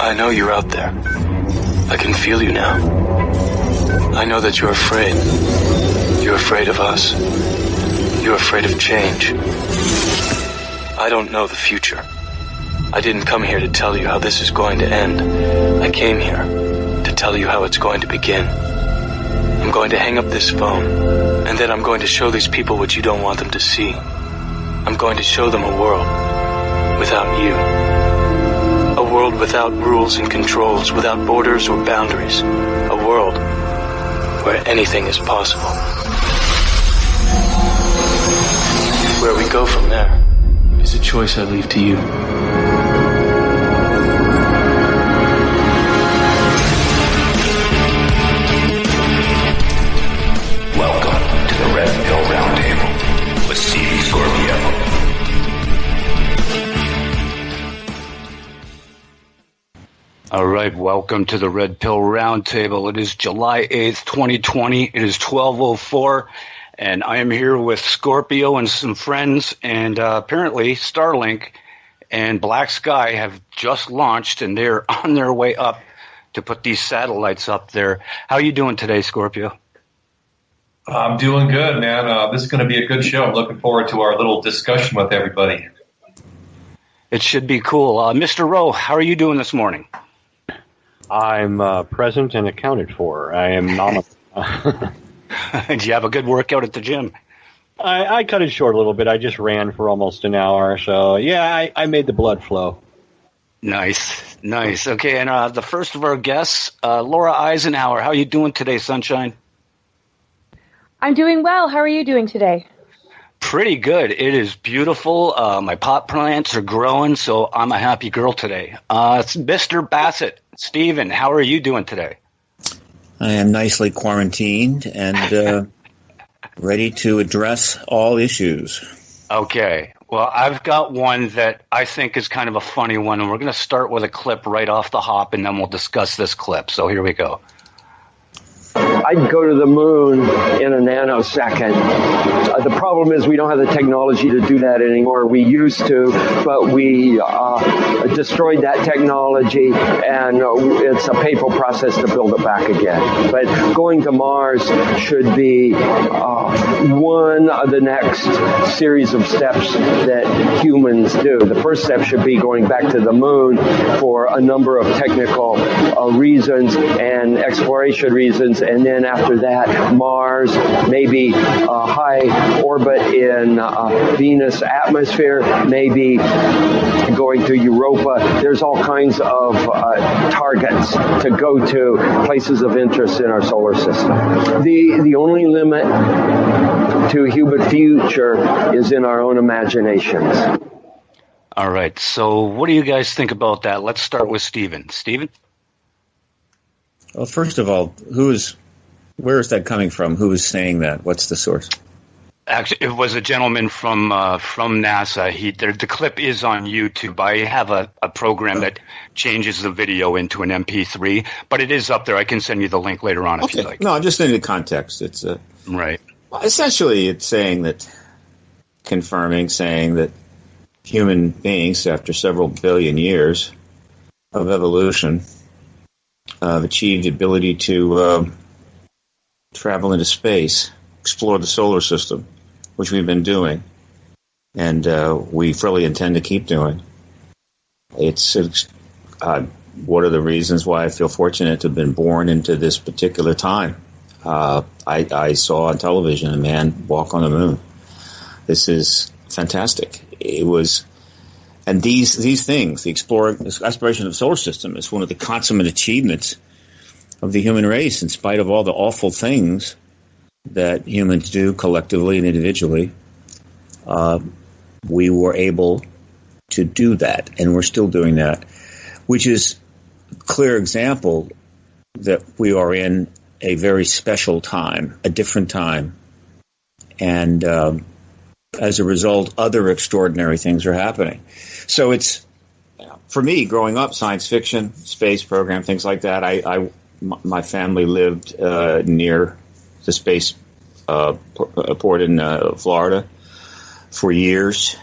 I know you're out there. I can feel you now. I know that you're afraid. You're afraid of us. You're afraid of change. I don't know the future. I didn't come here to tell you how this is going to end. I came here to tell you how it's going to begin. I'm going to hang up this phone, and then I'm going to show these people what you don't want them to see. I'm going to show them a world without you. A world without rules and controls, without borders or boundaries. A world where anything is possible. Where we go from there is a choice I leave to you. Welcome to the Red Pill Roundtable with Stevie Scorpio. All right, welcome to the Red Pill Roundtable. It is July 8th, 2020. It is 12:04, and I am here with Scorpio and some friends, and apparently Starlink and Black Sky have just launched, and they're on their way up to put these satellites up there. How are you doing today, Scorpio? I'm doing good, man. This is going to be a good show. I'm looking forward to our little discussion with everybody. It should be cool. Mr. Rowe, how are you doing this morning? I'm present and accounted for. I am not. Did you have a good workout at the gym? I cut it short a little bit. I just ran for almost an hour. So, yeah, I made the blood flow. Nice. Okay, and the first of our guests, Laura Eisenhower. How are you doing today, sunshine? I'm doing well. How are you doing today? Pretty good. It is beautiful. My pot plants are growing, so I'm a happy girl today. It's Mr. Bassett. Steven, how are you doing today? I am nicely quarantined and ready to address all issues. Okay. Well, I've got one that I think is kind of a funny one, and we're going to start with a clip right off the hop, and then we'll discuss this clip. So here we go. I'd go to the moon in a nanosecond. The problem is we don't have the technology to do that anymore. We used to, but we destroyed that technology, and it's a painful process to build it back again. But going to Mars should be one of the next series of steps that humans do. The first step should be going back to the moon for a number of technical reasons and exploration reasons, and then after that, Mars, maybe a high orbit in Venus atmosphere, maybe going to Europa. There's all kinds of targets to go to, places of interest in our solar system. The only limit to human future is in our own imaginations. All right. So what do you guys think about that? Let's start with Steven. Steven? Well, first of all, where is that coming from? Who is saying that? What's the source? Actually, it was a gentleman from NASA. The clip is on YouTube. I have a program that changes the video into an MP3, but it is up there. I can send you the link later on if you like. No, just in the context. It's right. Essentially, it's saying that human beings, after several billion years of evolution, have achieved the ability to travel into space, explore the solar system, which we've been doing, and we fully intend to keep doing. It's one of the reasons why I feel fortunate to have been born into this particular time. I saw on television a man walk on the moon. This is fantastic. It was, and these things, the exploration of the solar system is one of the consummate achievements of the human race, in spite of all the awful things that humans do collectively and individually. We were able to do that, and we're still doing that, which is a clear example that we are in a very special time, a different time, and as a result, other extraordinary things are happening. So it's, for me, growing up, science fiction, space program, things like that, my family lived near the space port in Florida for years.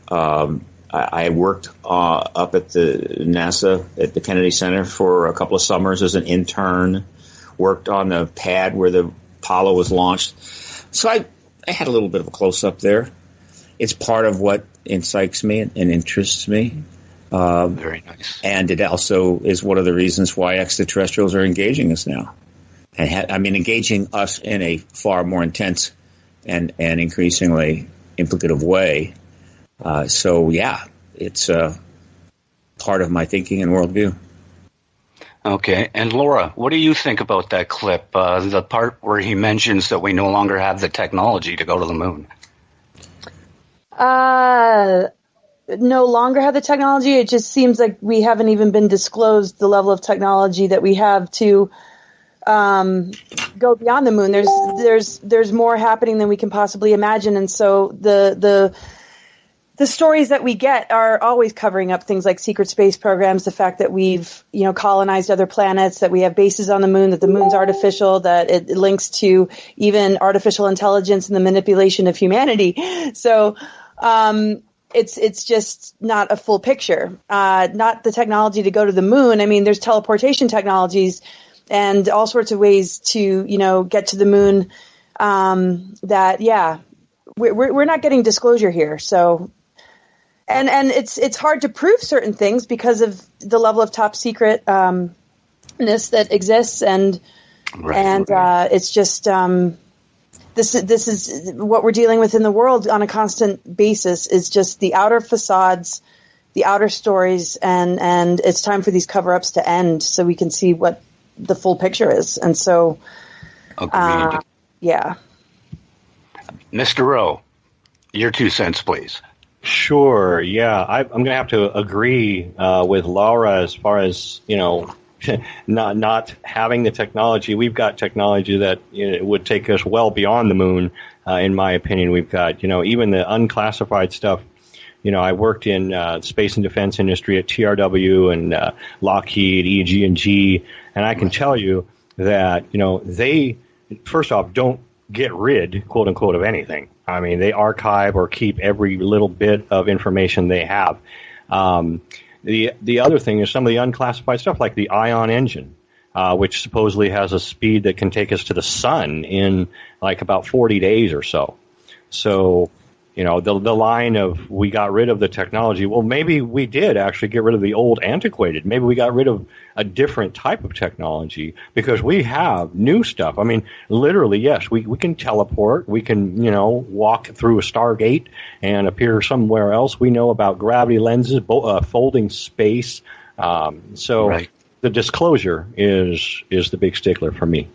I I worked up at the NASA at the Kennedy Center for a couple of summers as an intern. Worked on the pad where the Apollo was launched. So I had a little bit of a close up there. It's part of what incites me and interests me. Very nice. And it also is one of the reasons why extraterrestrials are engaging us now. And engaging us in a far more intense and increasingly implicative way. So, yeah, it's part of my thinking and worldview. Okay. And Laura, what do you think about that clip, the part where he mentions that we no longer have the technology to go to the moon? No longer have the technology. It just seems like we haven't even been disclosed the level of technology that we have to go beyond the moon. There's more happening than we can possibly imagine, and so the stories that we get are always covering up things like secret space programs, the fact that we've colonized other planets, that we have bases on the moon, that the moon's artificial, that it links to even artificial intelligence and the manipulation of humanity. So it's just not a full picture. Not the technology to go to the moon. I mean, there's teleportation technologies and all sorts of ways to, get to the moon. We're not getting disclosure here. So, and it's hard to prove certain things because of the level of top secretness that exists, and it's just this is what we're dealing with in the world on a constant basis, is just the outer facades, the outer stories, and it's time for these cover-ups to end so we can see what the full picture is. And so, agreed. Yeah. Mr. Rowe, your 2 cents, please. Sure. Yeah, I'm going to have to agree with Laura as far as not having the technology. We've got technology that would take us well beyond the moon. In my opinion, we've got even the unclassified stuff. I worked in space and defense industry at TRW and Lockheed, EG&G, and I can tell you that they first off don't get rid, quote unquote, of anything. I mean, they archive or keep every little bit of information they have. The other thing is some of the unclassified stuff, like the ion engine, which supposedly has a speed that can take us to the sun in like about 40 days or so. So, the line of we got rid of the technology, well, maybe we did actually get rid of the old antiquated. Maybe we got rid of a different type of technology because we have new stuff. I mean, literally, yes, we can teleport. We can, walk through a Stargate and appear somewhere else. We know about gravity lenses, folding space. The disclosure is the big stickler for me.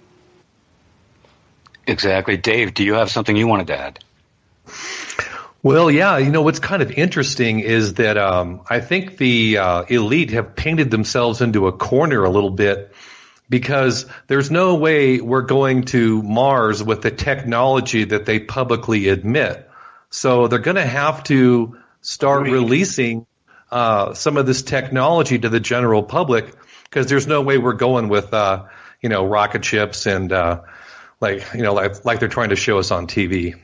Exactly. Dave, do you have something you wanted to add? Well, yeah, what's kind of interesting is that I think the elite have painted themselves into a corner a little bit, because there's no way we're going to Mars with the technology that they publicly admit. So they're going to have to start releasing some of this technology to the general public, because there's no way we're going with rocket ships and like they're trying to show us on TV.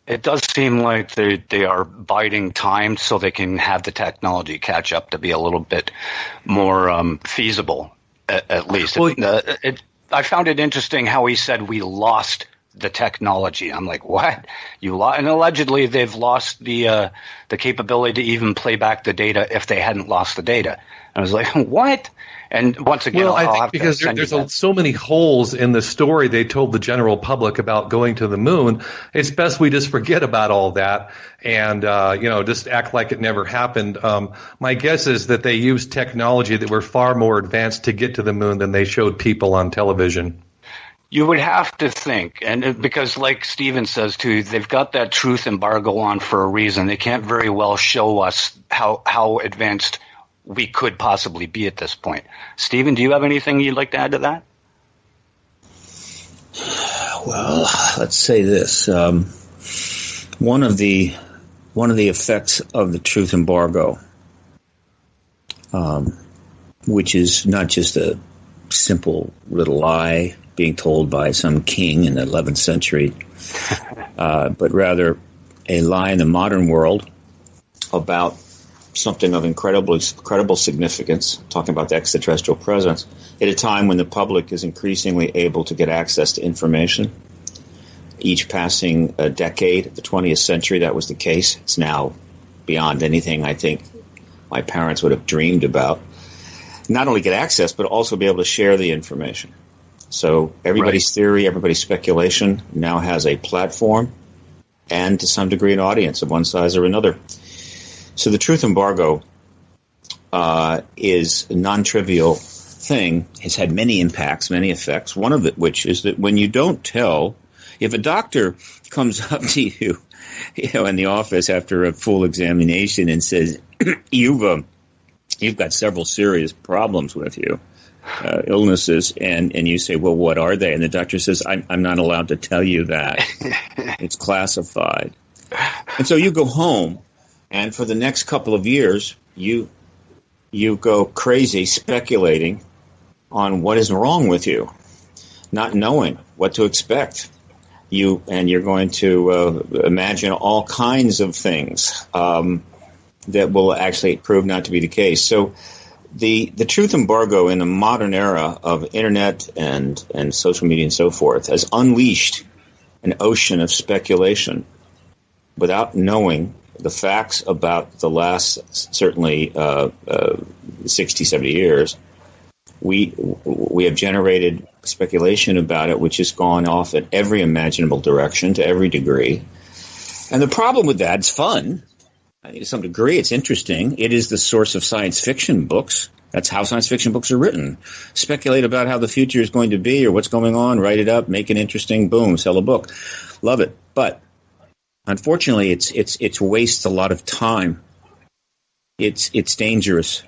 It does seem like they are biding time so they can have the technology catch up to be a little bit more feasible, at least. Well, I found it interesting how he said we lost the technology. I'm like, what? You lost? And allegedly they've lost the capability to even play back the data if they hadn't lost the data. I was like, what? And once again, well, I think because there's so many holes in the story they told the general public about going to the moon, it's best we just forget about all that and just act like it never happened. My guess is that they used technology that were far more advanced to get to the moon than they showed people on television. You would have to think, and because like Steven says too, they've got that truth embargo on for a reason. They can't very well show us how advanced we could possibly be at this point. Steven, do you have anything you'd like to add to that? Well, let's say this. One of the effects of the truth embargo, which is not just a simple little lie being told by some king in the 11th century, but rather a lie in the modern world about something of incredible significance, talking about the extraterrestrial presence, at a time when the public is increasingly able to get access to information. Each passing decade, the 20th century, that was the case. It's now beyond anything I think my parents would have dreamed about. Not only get access, but also be able to share the information. So everybody's theory, everybody's speculation now has a platform and to some degree an audience of one size or another. So the truth embargo is a non-trivial thing. It's had many impacts, many effects, one of which is that when you don't tell, if a doctor comes up to you, in the office after a full examination and says, you've got several serious problems with you, illnesses, and you say, well, what are they? And the doctor says, I'm not allowed to tell you that. It's classified. And so you go home, and for the next couple of years, you go crazy speculating on what is wrong with you, not knowing what to expect. You're going to imagine all kinds of things that will actually prove not to be the case. So the truth embargo in the modern era of internet and social media and so forth has unleashed an ocean of speculation without knowing the facts about the last certainly 60, 70 years. We have generated speculation about it, which has gone off in every imaginable direction to every degree. And the problem with that, it's fun. I think to some degree it's interesting. It is the source of science fiction books. That's how science fiction books are written. Speculate about how the future is going to be or what's going on, write it up, make it interesting, boom, sell a book. Love it. But unfortunately, it's wastes a lot of time. It's dangerous.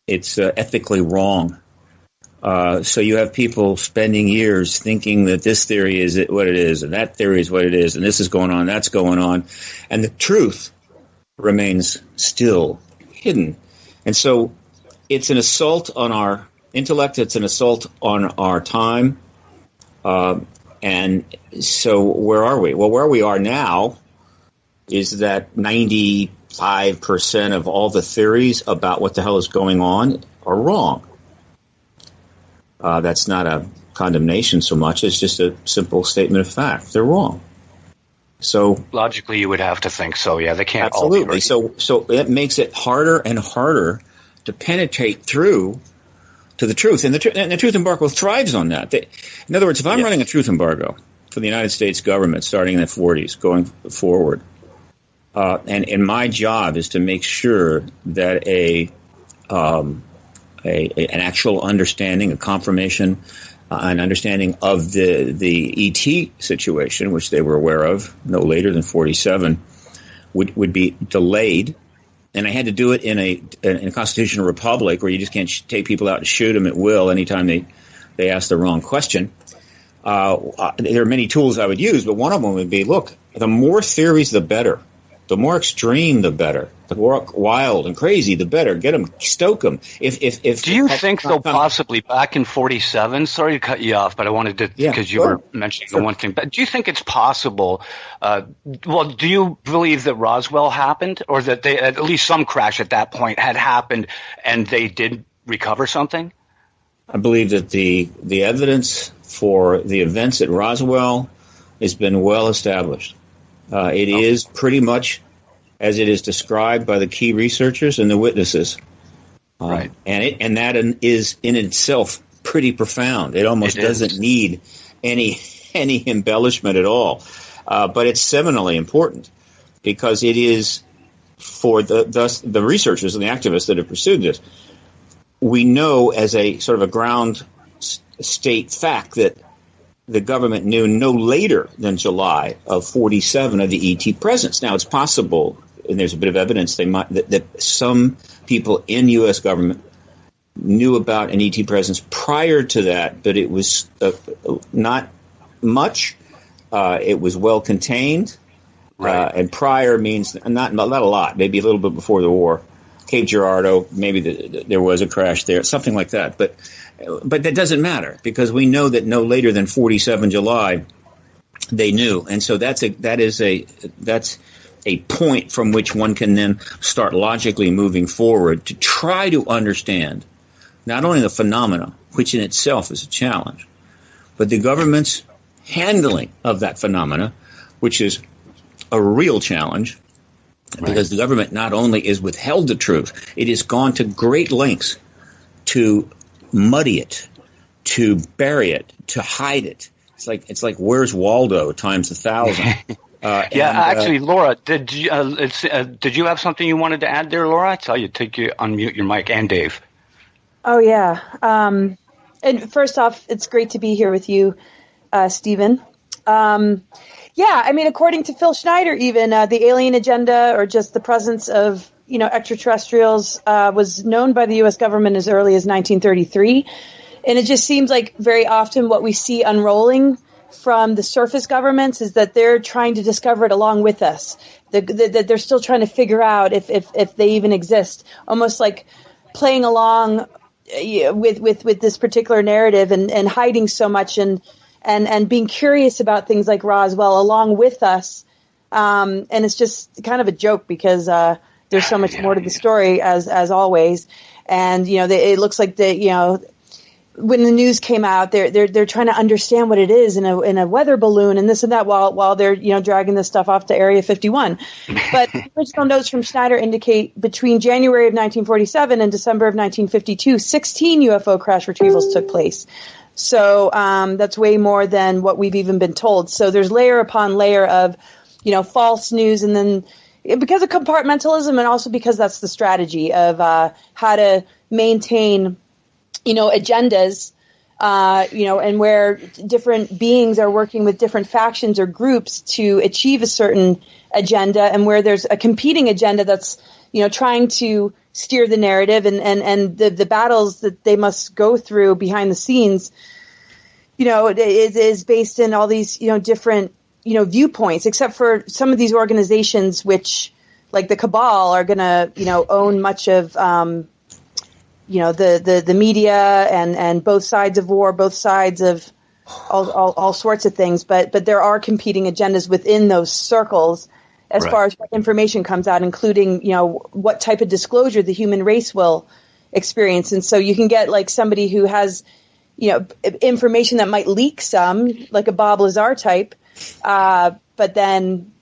It's ethically wrong. So you have people spending years thinking that this theory is what it is, and that theory is what it is, and this is going on, that's going on, and the truth remains still hidden. And so it's an assault on our intellect, it's an assault on our time. And so where are we? Well, where we are now is that 95% of all the theories about what the hell is going on are wrong. That's not a condemnation so much. It's just a simple statement of fact. They're wrong. So logically, you would have to think so. Yeah, they can't absolutely. all be right. So it makes it harder and harder to penetrate through to the truth. And the truth embargo thrives on that. In other words, if I'm running a truth embargo for the United States government starting in the 40s going forward, and my job is to make sure that an actual understanding, a confirmation, an understanding of the ET situation, which they were aware of no later than 47, would be delayed. And I had to do it in a constitutional republic where you just can't take people out and shoot them at will anytime they ask the wrong question. There are many tools I would use, but one of them would be, look, the more theories, the better. The more extreme, the better. The more wild and crazy, the better. Get them, stoke them. If do you think, though, possibly back in 47? Sorry to cut you off, but I wanted to because you were mentioning the one thing. But do you think it's possible? Do you believe that Roswell happened, or that they at least some crash at that point had happened, and they did recover something? I believe that the evidence for the events at Roswell has been well established. It is pretty much as it is described by the key researchers and the witnesses. Right. And that is in itself pretty profound. It almost doesn't need any embellishment at all. But it's seminally important because it is for the researchers and the activists that have pursued this. We know as a sort of a ground state fact that the government knew no later than July of 47 of the ET presence. Now, it's possible, and there's a bit of evidence that some people in U.S. government knew about an ET presence prior to that, but it was not much. It was well contained, and prior means not a lot, maybe a little bit before the war. Cape Girardeau, maybe there was a crash there, something like that. But that doesn't matter because we know that no later than 47 July they knew, and so that's a point from which one can then start logically moving forward to try to understand not only the phenomena, which in itself is a challenge, but the government's handling of that phenomena, which is a real challenge, because the government not only is withheld the truth, it has gone to great lengths to muddy it, to bury it, to hide it. It's like Where's Waldo times 1,000. Actually, Laura, did you have something you wanted to add there, Laura? I saw you unmute your mic, and Dave. Oh, yeah. And first off, it's great to be here with you, Stephen. According to Phil Schneider, even the alien agenda, or just the presence of extraterrestrials, was known by the U.S. government as early as 1933. And it just seems like very often what we see unrolling from the surface governments is that they're trying to discover it along with us. That they're still trying to figure out if they even exist, almost like playing along with this particular narrative and hiding so much and being curious about things like Roswell along with us. And it's just kind of a joke because there's so much more to the story as always. And, it looks like when the news came out, they're trying to understand what it is in a weather balloon and this and that while they're dragging this stuff off to Area 51. But original notes from Schneider indicate between January of 1947 and December of 1952, 16 UFO crash retrievals took place. So that's way more than what we've even been told. So there's layer upon layer of false news, and then because of compartmentalism, and also because that's the strategy of how to maintain agendas, and where different beings are working with different factions or groups to achieve a certain agenda, and where there's a competing agenda that's, trying to steer the narrative and the battles that they must go through behind the scenes, it is based in all these, different, viewpoints, except for some of these organizations, which like the cabal are going to, own much of, the media and both sides of war, both sides of all sorts of things. But there are competing agendas within those circles as far as what information comes out, including, what type of disclosure the human race will experience. And so you can get like somebody who has, information that might leak some, like a Bob Lazar type. But then,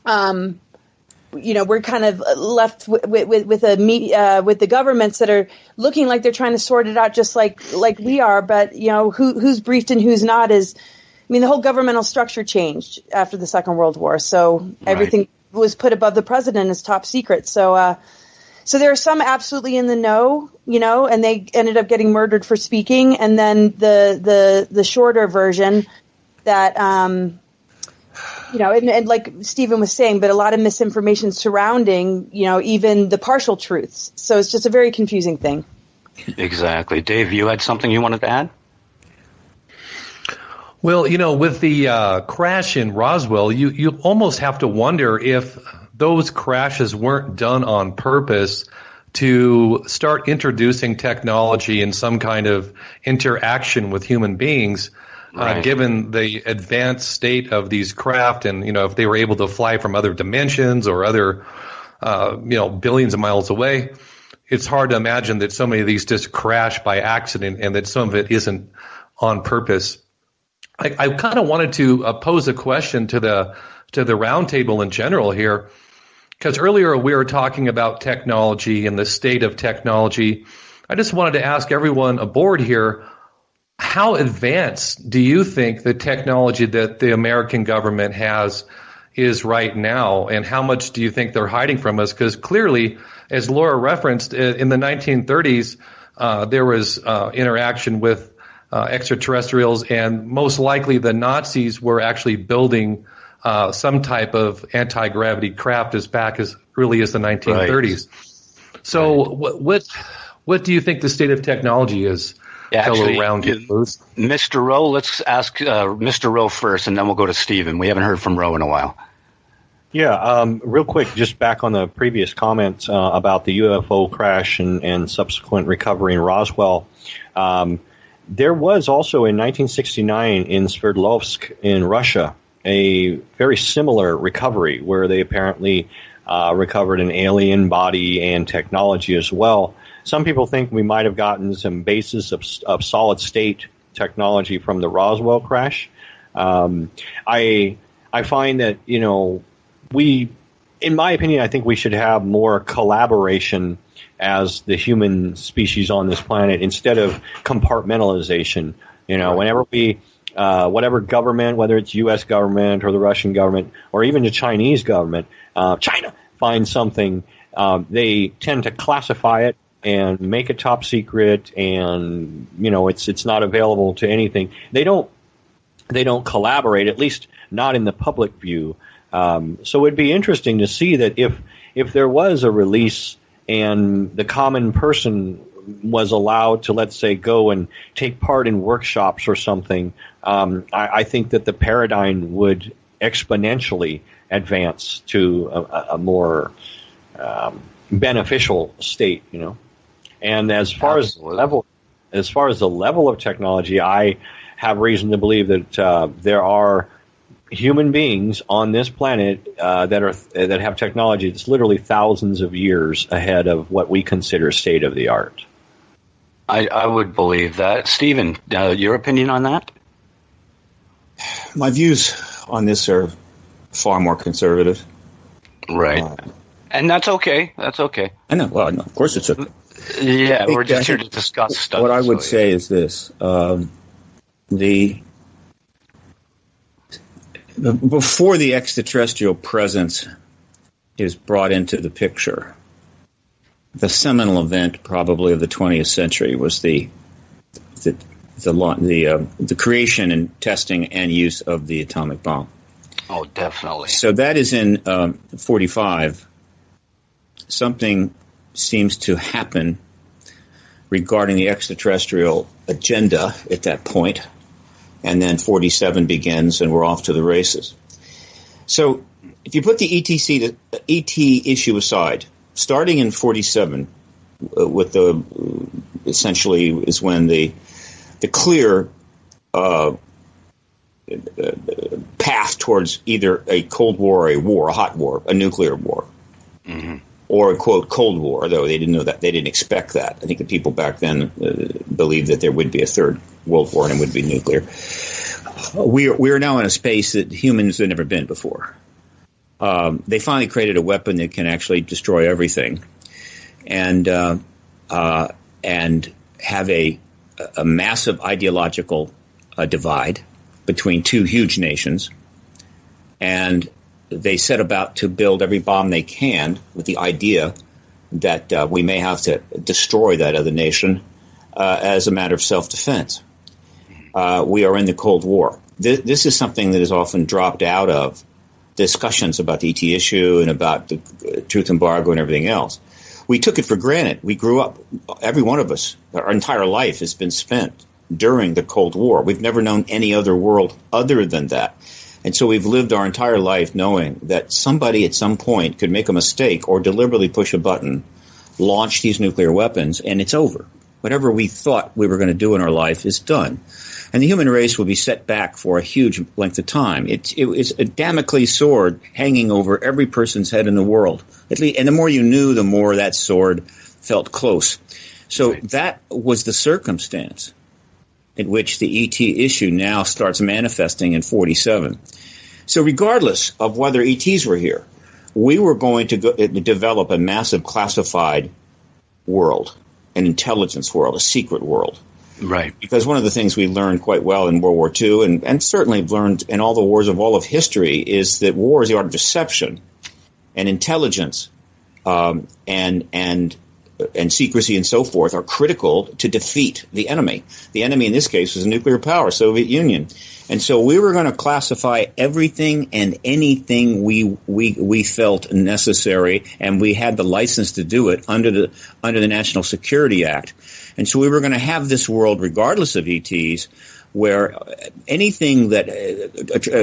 we're kind of left with a media, with the governments that are looking like they're trying to sort it out just like we are. But, who's briefed and who's not the whole governmental structure changed after the Second World War. So everything was put above the president as top secret. So there are some absolutely in the know, and they ended up getting murdered for speaking. And then the shorter version that, and like Stephen was saying, but a lot of misinformation surrounding, even the partial truths. So it's just a very confusing thing. Exactly. Dave, you had something you wanted to add? Well, with the crash in Roswell, you almost have to wonder if those crashes weren't done on purpose to start introducing technology and some kind of interaction with human beings. Given the advanced state of these craft, and if they were able to fly from other dimensions or other billions of miles away, it's hard to imagine that so many of these just crash by accident and that some of it isn't on purpose. I kind of wanted to pose a question to the roundtable in general here, because earlier we were talking about technology and the state of technology. I just wanted to ask everyone aboard here, how advanced do you think the technology that the American government has is right now, and how much do you think they're hiding from us? Because clearly, as Laura referenced, in the 1930s, there was interaction with extraterrestrials, and most likely the Nazis were actually building some type of anti-gravity craft as back as early as the 1930s. So what do you think the state of technology is? Actually, Mr. Rowe, let's ask Mr. Rowe first, and then we'll go to Stephen. We haven't heard from Rowe in a while. Yeah, real quick, just back on the previous comments about the UFO crash and subsequent recovery in Roswell. There was also in 1969 in Sverdlovsk in Russia a very similar recovery where they apparently recovered an alien body and technology as well. Some people think we might have gotten some basis of solid state technology from the Roswell crash. I find that, in my opinion, I think we should have more collaboration as the human species on this planet instead of compartmentalization. Whenever we, whatever government, whether it's U.S. government or the Russian government or even the Chinese government, China finds something, they tend to classify it and make it top secret, and it's not available to anything. They don't collaborate, at least not in the public view. So it'd be interesting to see that if there was a release and the common person was allowed to, let's say, go and take part in workshops or something, I think that the paradigm would exponentially advance to a more beneficial state, And as far as the level of technology, I have reason to believe that there are human beings on this planet that have technology that's literally thousands of years ahead of what we consider state of the art. I would believe that. Stephen, your opinion on that? My views on this are far more conservative. Right. And that's okay. That's okay. I know. Well, no, of course it's okay. Yeah, we're just here to discuss stuff. What I would say is this. Before the extraterrestrial presence is brought into the picture, the seminal event probably of the 20th century was the creation and testing and use of the atomic bomb. Oh, definitely. So that is in 45. Something seems to happen regarding the extraterrestrial agenda at that point, and then 47 begins, and we're off to the races. So if you put the ET issue aside, starting in 47, with essentially is when the clear path towards either a Cold War or a war, a hot war, a nuclear war. Mm-hmm. Or a, quote, Cold War, though they didn't know that. They didn't expect that. I think the people back then believed that there would be a third World War and it would be nuclear. We are now in a space that humans have never been before. They finally created a weapon that can actually destroy everything, and have a massive ideological divide between two huge nations, and they set about to build every bomb they can with the idea that we may have to destroy that other nation as a matter of self-defense. We are in the Cold War. This is something that is often dropped out of discussions about the ET issue and about the truth embargo and everything else. We took it for granted. We grew up, every one of us, our entire life has been spent during the Cold War. We've never known any other world other than that. And so we've lived our entire life knowing that somebody at some point could make a mistake or deliberately push a button, launch these nuclear weapons, and it's over. Whatever we thought we were going to do in our life is done. And the human race will be set back for a huge length of time. It is a Damocles sword hanging over every person's head in the world. At least, and the more you knew, the more that sword felt close. So that was the circumstance in which the ET issue now starts manifesting in 47. So regardless of whether ETs were here, we were going to develop a massive classified world, an intelligence world, a secret world. Right. Because one of the things we learned quite well in World War II, and certainly learned in all the wars of all of history, is that war is the art of deception, and intelligence and secrecy and so forth are critical to defeat the enemy. The enemy in this case was a nuclear power, Soviet Union. And so we were going to classify everything and anything we felt necessary, and we had the license to do it under the National Security Act. And so we were going to have this world, regardless of ETs, where anything that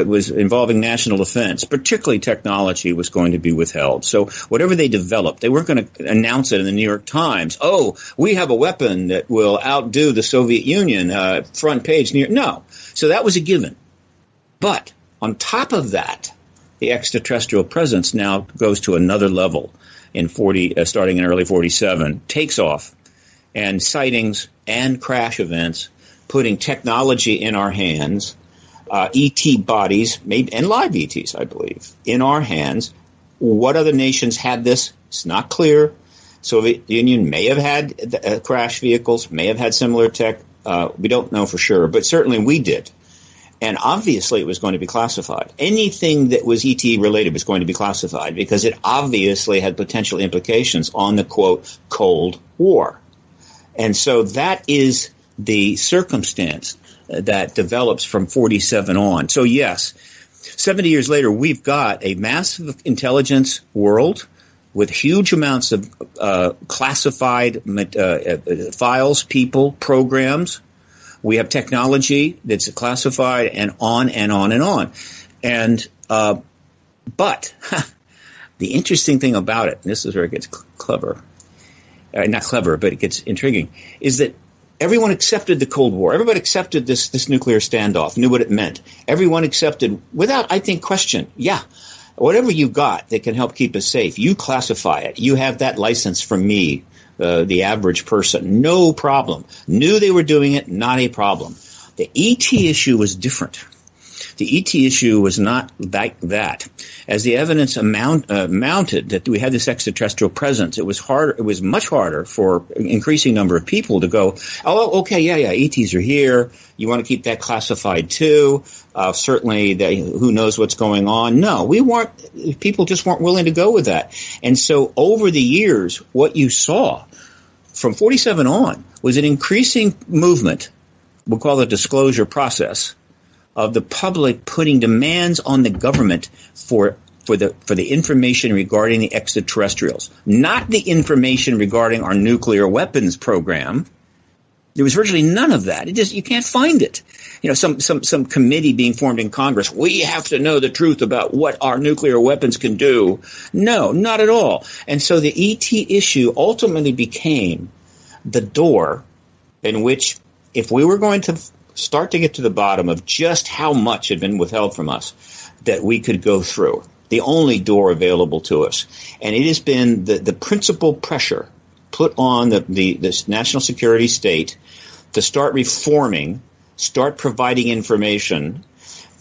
was involving national defense, particularly technology, was going to be withheld. So whatever they developed, they weren't going to announce it in the New York Times. Oh, we have a weapon that will outdo the Soviet Union, front page. No. So that was a given. But On top of that, the extraterrestrial presence now goes to another level in starting in early 47, takes off, and sightings and crash events, putting technology in our hands, ET bodies, maybe, and live ETs, I believe, in our hands. What other nations had this? It's not clear. Soviet Union may have had crash vehicles, may have had similar tech. We don't know for sure, but certainly we did. And obviously it was going to be classified. Anything that was ET related was going to be classified because it obviously had potential implications on the, quote, Cold War. And so that is the circumstance that develops from 47 on. So yes, 70 years later, we've got a massive intelligence world with huge amounts of classified files, people, programs. We have technology that's classified, and on and on and on. And but the interesting thing about it, and this is where it gets clever, not clever, but it gets intriguing, is that everyone accepted the Cold War. Everybody accepted this nuclear standoff, knew what it meant. Everyone accepted, without, I think, question, yeah, whatever you got that can help keep us safe, you classify it. You have that license from me, the average person. No problem. Knew they were doing it, not a problem. The ET issue was different. The ET issue was not like that. As the evidence mounted that we had this extraterrestrial presence, it was harder. It was much harder for an increasing number of people to go, oh, okay, yeah, ETs are here. You want to keep that classified too? Certainly, who knows what's going on? No, we weren't. People just weren't willing to go with that. And so, over the years, what you saw from 47 on was an increasing movement. We'll call it a disclosure process of the public putting demands on the government for the information regarding the extraterrestrials, not the information regarding our nuclear weapons program. There was virtually none of that. You can't find it. Some committee being formed in Congress. We have to know the truth about what our nuclear weapons can do. No, not at all. And so the ET issue ultimately became the door in which, if we were going to start to get to the bottom of just how much had been withheld from us, that we could go through. The only door available to us. And it has been the principal pressure put on this national security state to start reforming, start providing information.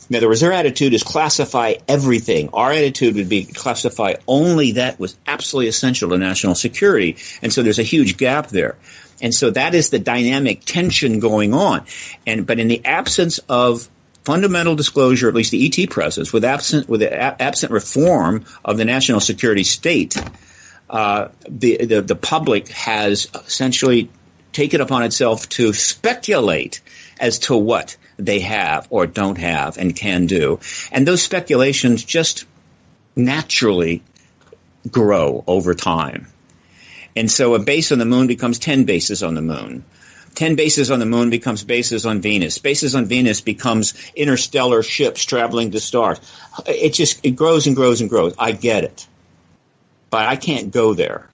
In other words, their attitude is classify everything. Our attitude would be classify only that was absolutely essential to national security. And so there's a huge gap there. And so that is the dynamic tension going on. But in the absence of fundamental disclosure, at least the ET presence, with absent reform of the national security state, the public has essentially taken upon itself to speculate as to what they have or don't have and can do. And those speculations just naturally grow over time. And so a base on the moon becomes 10 bases on the moon. 10 bases on the moon becomes bases on Venus. Bases on Venus becomes interstellar ships traveling to stars. It grows and grows and grows. I get it. But I can't go there.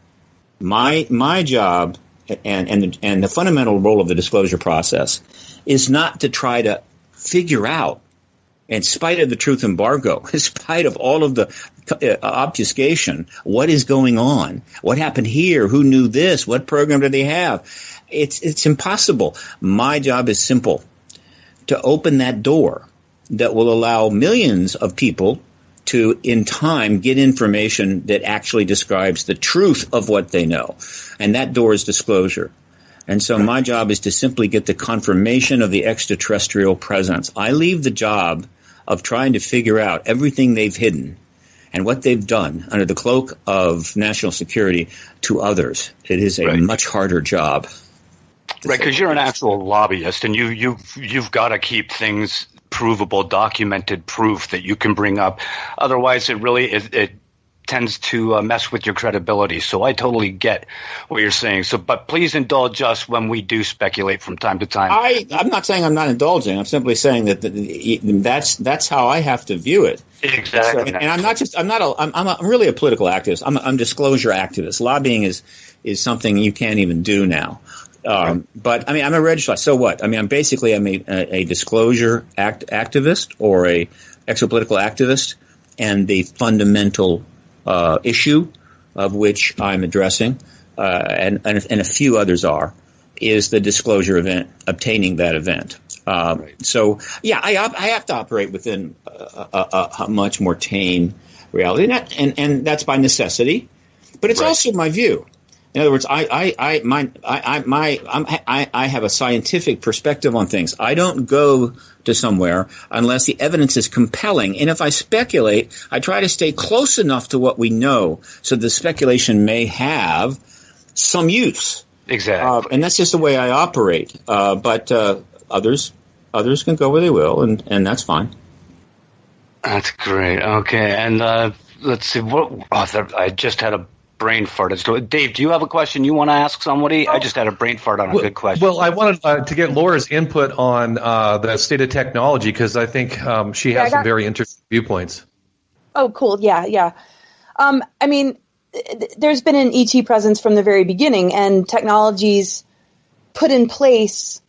My job and the fundamental role of the disclosure process is not to try to figure out, in spite of the truth embargo, in spite of all of the obfuscation, what is going on? What happened here? Who knew this? What program do they have? It's impossible. My job is simple: to open that door that will allow millions of people to, in time, get information that actually describes the truth of what they know. And that door is disclosure. And so my job is to simply get the confirmation of the extraterrestrial presence. I leave the job of trying to figure out everything they've hidden and what they've done under the cloak of national security to others. It is a much harder job. Right, because you're an actual lobbyist, and you've got to keep things provable, documented proof that you can bring up. Otherwise, it tends to mess with your credibility. So I totally get what you're saying. So, but please indulge us when we do speculate from time to time. I'm not saying I'm not indulging. I'm simply saying that that's how I have to view it. Exactly. So, and I'm really a political activist. I'm a disclosure activist. Lobbying is something you can't even do now. But I mean, I'm a registrar. So what? I mean, I'm a disclosure activist or a exopolitical activist, and the fundamental issue of which I'm addressing, and a few others is the disclosure event, obtaining that event. So, yeah, I have to operate within a much more tame reality, and that's by necessity. But it's also my view. In other words, I have a scientific perspective on things. I don't go to somewhere unless the evidence is compelling. And if I speculate, I try to stay close enough to what we know so the speculation may have some use. Exactly. And that's just the way I operate. But others can go where they will, and that's fine. That's great. Okay, and let's see. I just had a brain fart. Dave, do you have a question you want to ask somebody? I just had a brain fart on a good question. Well, I wanted to get Laura's input on the state of technology, because I think she has some very interesting viewpoints. Oh, cool. Yeah. I mean, there's been an ET presence from the very beginning, and technologies put in place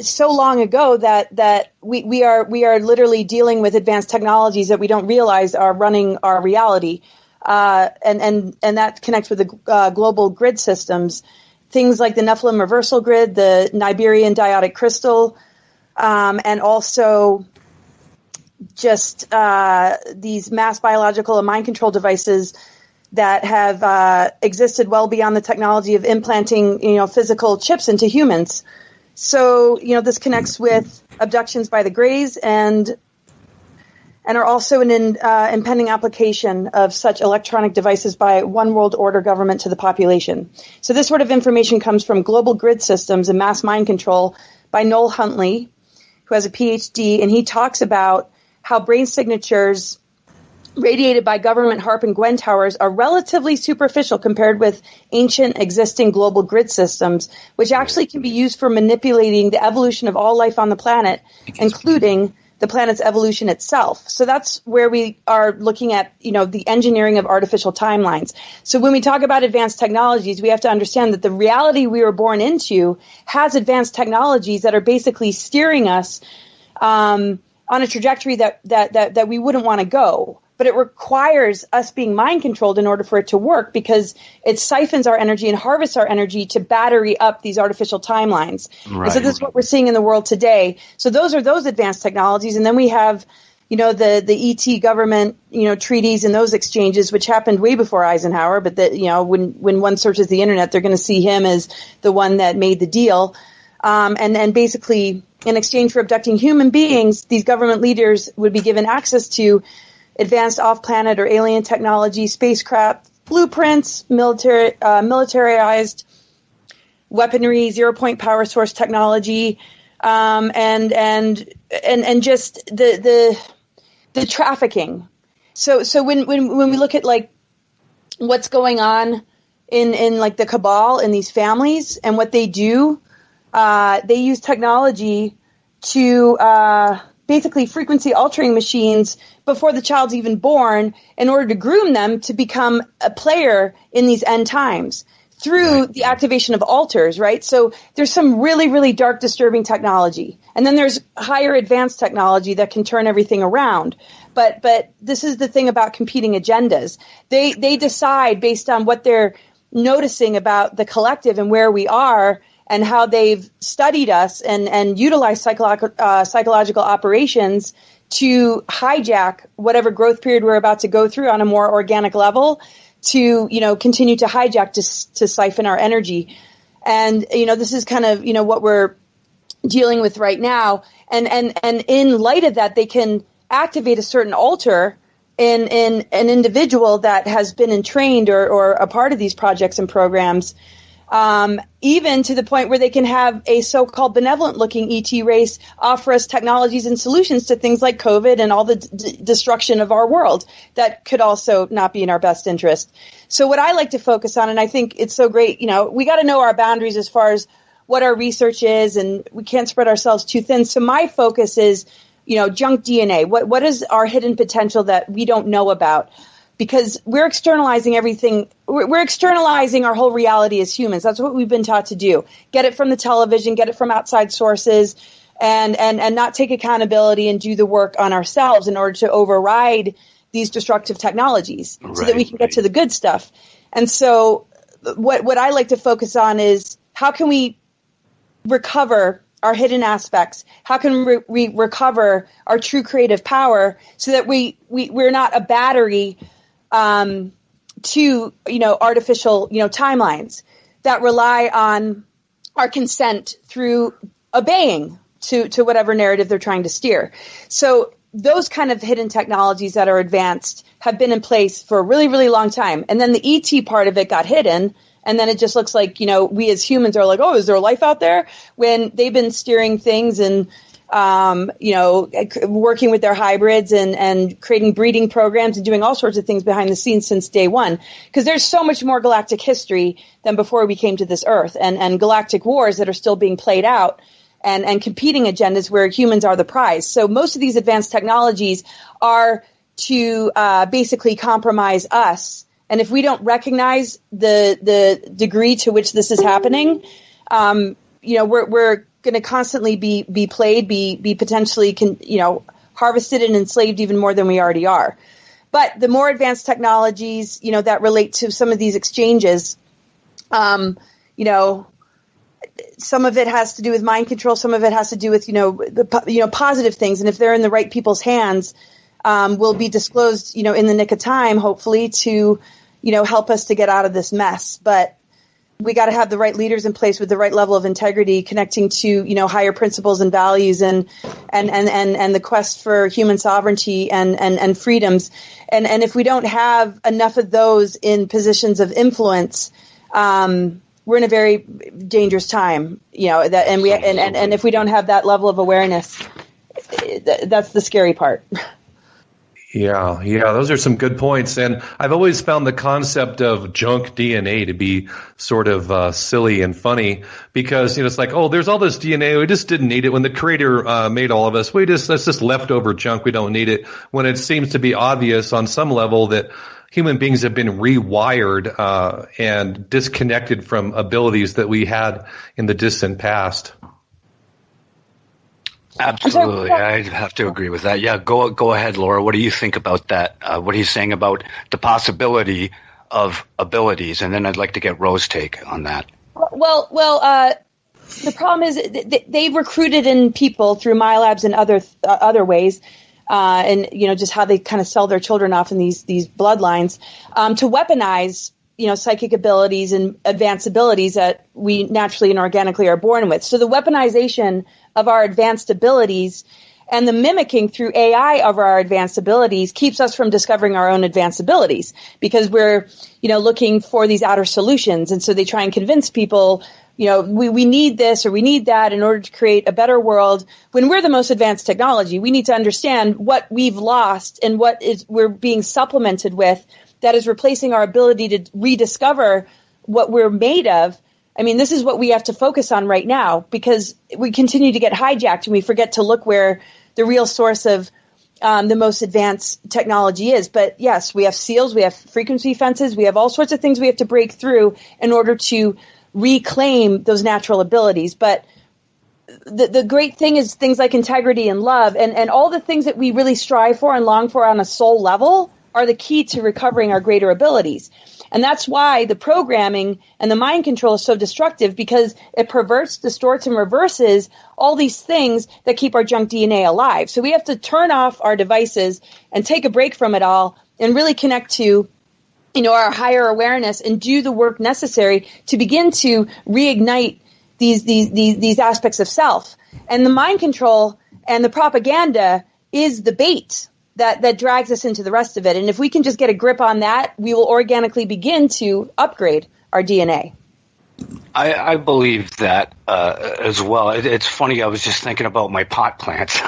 so long ago that we are literally dealing with advanced technologies that we don't realize are running our reality. And that connects with the global grid systems, things like the Nephilim reversal grid, the Niberian diodic crystal, and also just these mass biological and mind control devices that have existed well beyond the technology of implanting, physical chips into humans. So, this connects with abductions by the Greys and are also an impending application of such electronic devices by one world order government to the population. So this sort of information comes from Global Grid Systems and Mass Mind Control by Noel Huntley, who has a PhD, and he talks about how brain signatures radiated by government HARP and Gwen towers are relatively superficial compared with ancient existing global grid systems, which actually can be used for manipulating the evolution of all life on the planet, including the planet's evolution itself. So that's where we are looking at, the engineering of artificial timelines. So when we talk about advanced technologies, we have to understand that the reality we were born into has advanced technologies that are basically steering us on a trajectory that we wouldn't want to go. But it requires us being mind controlled in order for it to work, because it siphons our energy and harvests our energy to battery up these artificial timelines. Right. And so this is what we're seeing in the world today. So those are those advanced technologies. And then we have, the ET government, treaties and those exchanges, which happened way before Eisenhower. But that, when one searches the internet, they're going to see him as the one that made the deal. And basically, in exchange for abducting human beings, these government leaders would be given access to advanced off-planet or alien technology, spacecraft, blueprints, militarized weaponry, zero-point power source technology, and just the trafficking. So when we look at like what's going on in like the cabal in these families and what they do, they use technology to basically frequency altering machines before the child's even born in order to groom them to become a player in these end times through the activation of altars, right? So there's some really, really dark, disturbing technology. And then there's higher advanced technology that can turn everything around. But this is the thing about competing agendas. They decide based on what they're noticing about the collective and where we are, and how they've studied us and utilized psychological operations to hijack whatever growth period we're about to go through on a more organic level to, continue to hijack to siphon our energy. And, this is kind of, what we're dealing with right now. And in light of that, they can activate a certain altar in an individual that has been entrained or a part of these projects and programs, even to the point where they can have a so-called benevolent-looking ET race offer us technologies and solutions to things like COVID and all the destruction of our world that could also not be in our best interest. So what I like to focus on, and I think it's so great, we got to know our boundaries as far as what our research is, and we can't spread ourselves too thin. So my focus is, junk DNA. What is our hidden potential that we don't know about? Because we're externalizing everything. We're externalizing our whole reality as humans. That's what we've been taught to do. Get it from the television, get it from outside sources, and not take accountability and do the work on ourselves in order to override these destructive technologies so that we can get to the good stuff. And so what I like to focus on is how can we recover our hidden aspects? How can we recover our true creative power so that we're not a battery to artificial timelines that rely on our consent through obeying to whatever narrative they're trying to steer. So those kind of hidden technologies that are advanced have been in place for a really, really long time. And then the ET part of it got hidden. And then it just looks like, we as humans are like, oh, is there life out there? When they've been steering things and, working with their hybrids and creating breeding programs and doing all sorts of things behind the scenes since day one. Because there's so much more galactic history than before we came to this Earth, and galactic wars that are still being played out, and competing agendas where humans are the prize. So most of these advanced technologies are to basically compromise us. And if we don't recognize the degree to which this is happening, we're going to constantly be played, be potentially, harvested and enslaved even more than we already are. But the more advanced technologies, that relate to some of these exchanges, some of it has to do with mind control. Some of it has to do with, positive things. And if they're in the right people's hands, will be disclosed, in the nick of time, hopefully, to, help us to get out of this mess. But we got to have the right leaders in place with the right level of integrity, connecting to, higher principles and values and the quest for human sovereignty and freedoms. And if we don't have enough of those in positions of influence, we're in a very dangerous time, and if we don't have that level of awareness, that's the scary part. Yeah, those are some good points. And I've always found the concept of junk DNA to be sort of silly and funny because, it's like, oh, there's all this DNA. We just didn't need it. When the creator made all of us, that's just leftover junk. We don't need it. When it seems to be obvious on some level that human beings have been rewired and disconnected from abilities that we had in the distant past. Absolutely. I'd have to agree with that. Yeah, go ahead, Laura. What do you think about that? What are you saying about the possibility of abilities? And then I'd like to get Rose's take on that. Well, the problem is they've recruited in people through MyLabs and other ways, and just how they kind of sell their children off in these bloodlines, to weaponize psychic abilities and advanced abilities that we naturally and organically are born with. So the weaponization of our advanced abilities and the mimicking through AI of our advanced abilities keeps us from discovering our own advanced abilities because we're, looking for these outer solutions. And so they try and convince people, we need this or we need that in order to create a better world. When we're the most advanced technology, we need to understand what we've lost and we're being supplemented with that is replacing our ability to rediscover what we're made of. I mean, this is what we have to focus on right now because we continue to get hijacked and we forget to look where the real source of the most advanced technology is. But yes, we have seals, we have frequency fences, we have all sorts of things we have to break through in order to reclaim those natural abilities. But the great thing is things like integrity and love and all the things that we really strive for and long for on a soul level are the key to recovering our greater abilities. And that's why the programming and the mind control is so destructive because it perverts, distorts, and reverses all these things that keep our junk DNA alive. So we have to turn off our devices and take a break from it all and really connect to, our higher awareness and do the work necessary to begin to reignite these aspects of self. And the mind control and the propaganda is the bait that drags us into the rest of it. And if we can just get a grip on that, we will organically begin to upgrade our DNA. I believe that as well. It's funny, I was just thinking about my pot plants.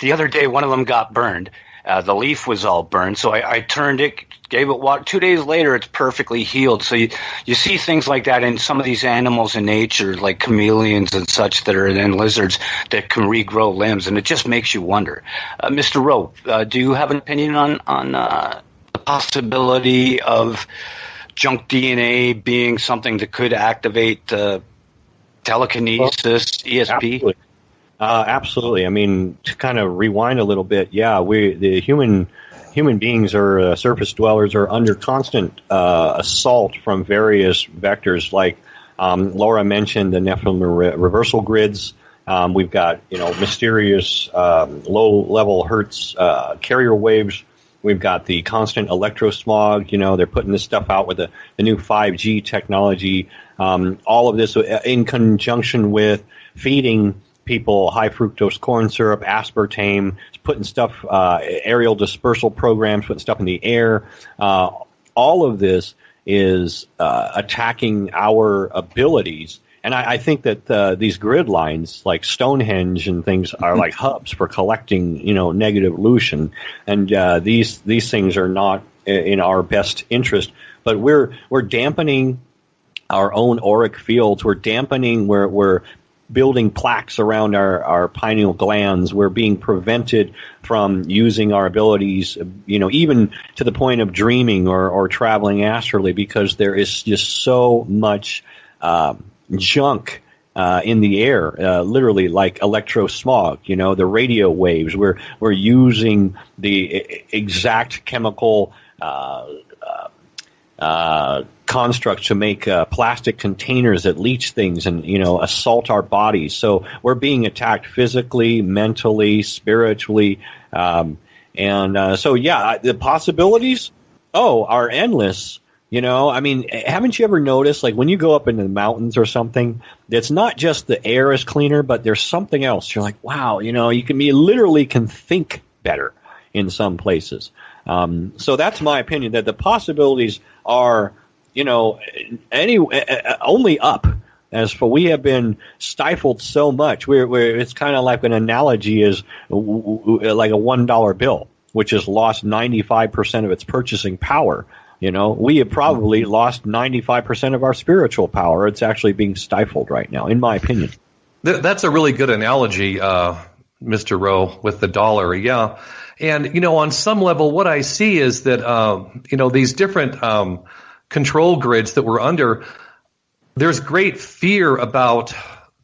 The other day, one of them got burned. The leaf was all burned, so I turned it, gave it water. 2 days later, it's perfectly healed. So you see things like that in some of these animals in nature, like chameleons and such that are in lizards that can regrow limbs, and it just makes you wonder. Mr. Rowe, do you have an opinion on the possibility of junk DNA being something that could activate telekinesis, ESP? Absolutely. Absolutely. I mean, to kind of rewind a little bit, yeah, the human beings or surface dwellers are under constant assault from various vectors. Like Laura mentioned, the Nephilim reversal grids. We've got mysterious low-level hertz carrier waves. We've got the constant electrosmog. They're putting this stuff out with the new 5G technology. All of this in conjunction with feeding people high fructose corn syrup, aspartame, putting stuff, aerial dispersal programs, putting stuff in the air. All of this is attacking our abilities. And I think that these grid lines, like Stonehenge and things, are like hubs for collecting, negative pollution. And these things are not in our best interest. But we're dampening our own auric fields. We're dampening. We're building plaques around our pineal glands. We're being prevented from using our abilities, even to the point of dreaming or traveling astrally, because there is just so much junk in the air, literally like electrosmog. The radio waves. We're using the exact chemical constructs to make plastic containers that leach things and assault our bodies. So we're being attacked physically, mentally, spiritually, so the possibilities are endless. I mean, haven't you ever noticed, like when you go up into the mountains or something, it's not just the air is cleaner, but there's something else. You're like, wow, you literally can think better in some places. So that's my opinion, that the possibilities are, only up. As for we have been stifled so much, it's kind of like an analogy is like a $1 bill, which has lost 95% of its purchasing power. We have probably lost 95% of our spiritual power. It's actually being stifled right now, in my opinion. That's a really good analogy, Mr. Rowe, with the dollar. Yeah. And, on some level, what I see is that, these different control grids that we're under, there's great fear about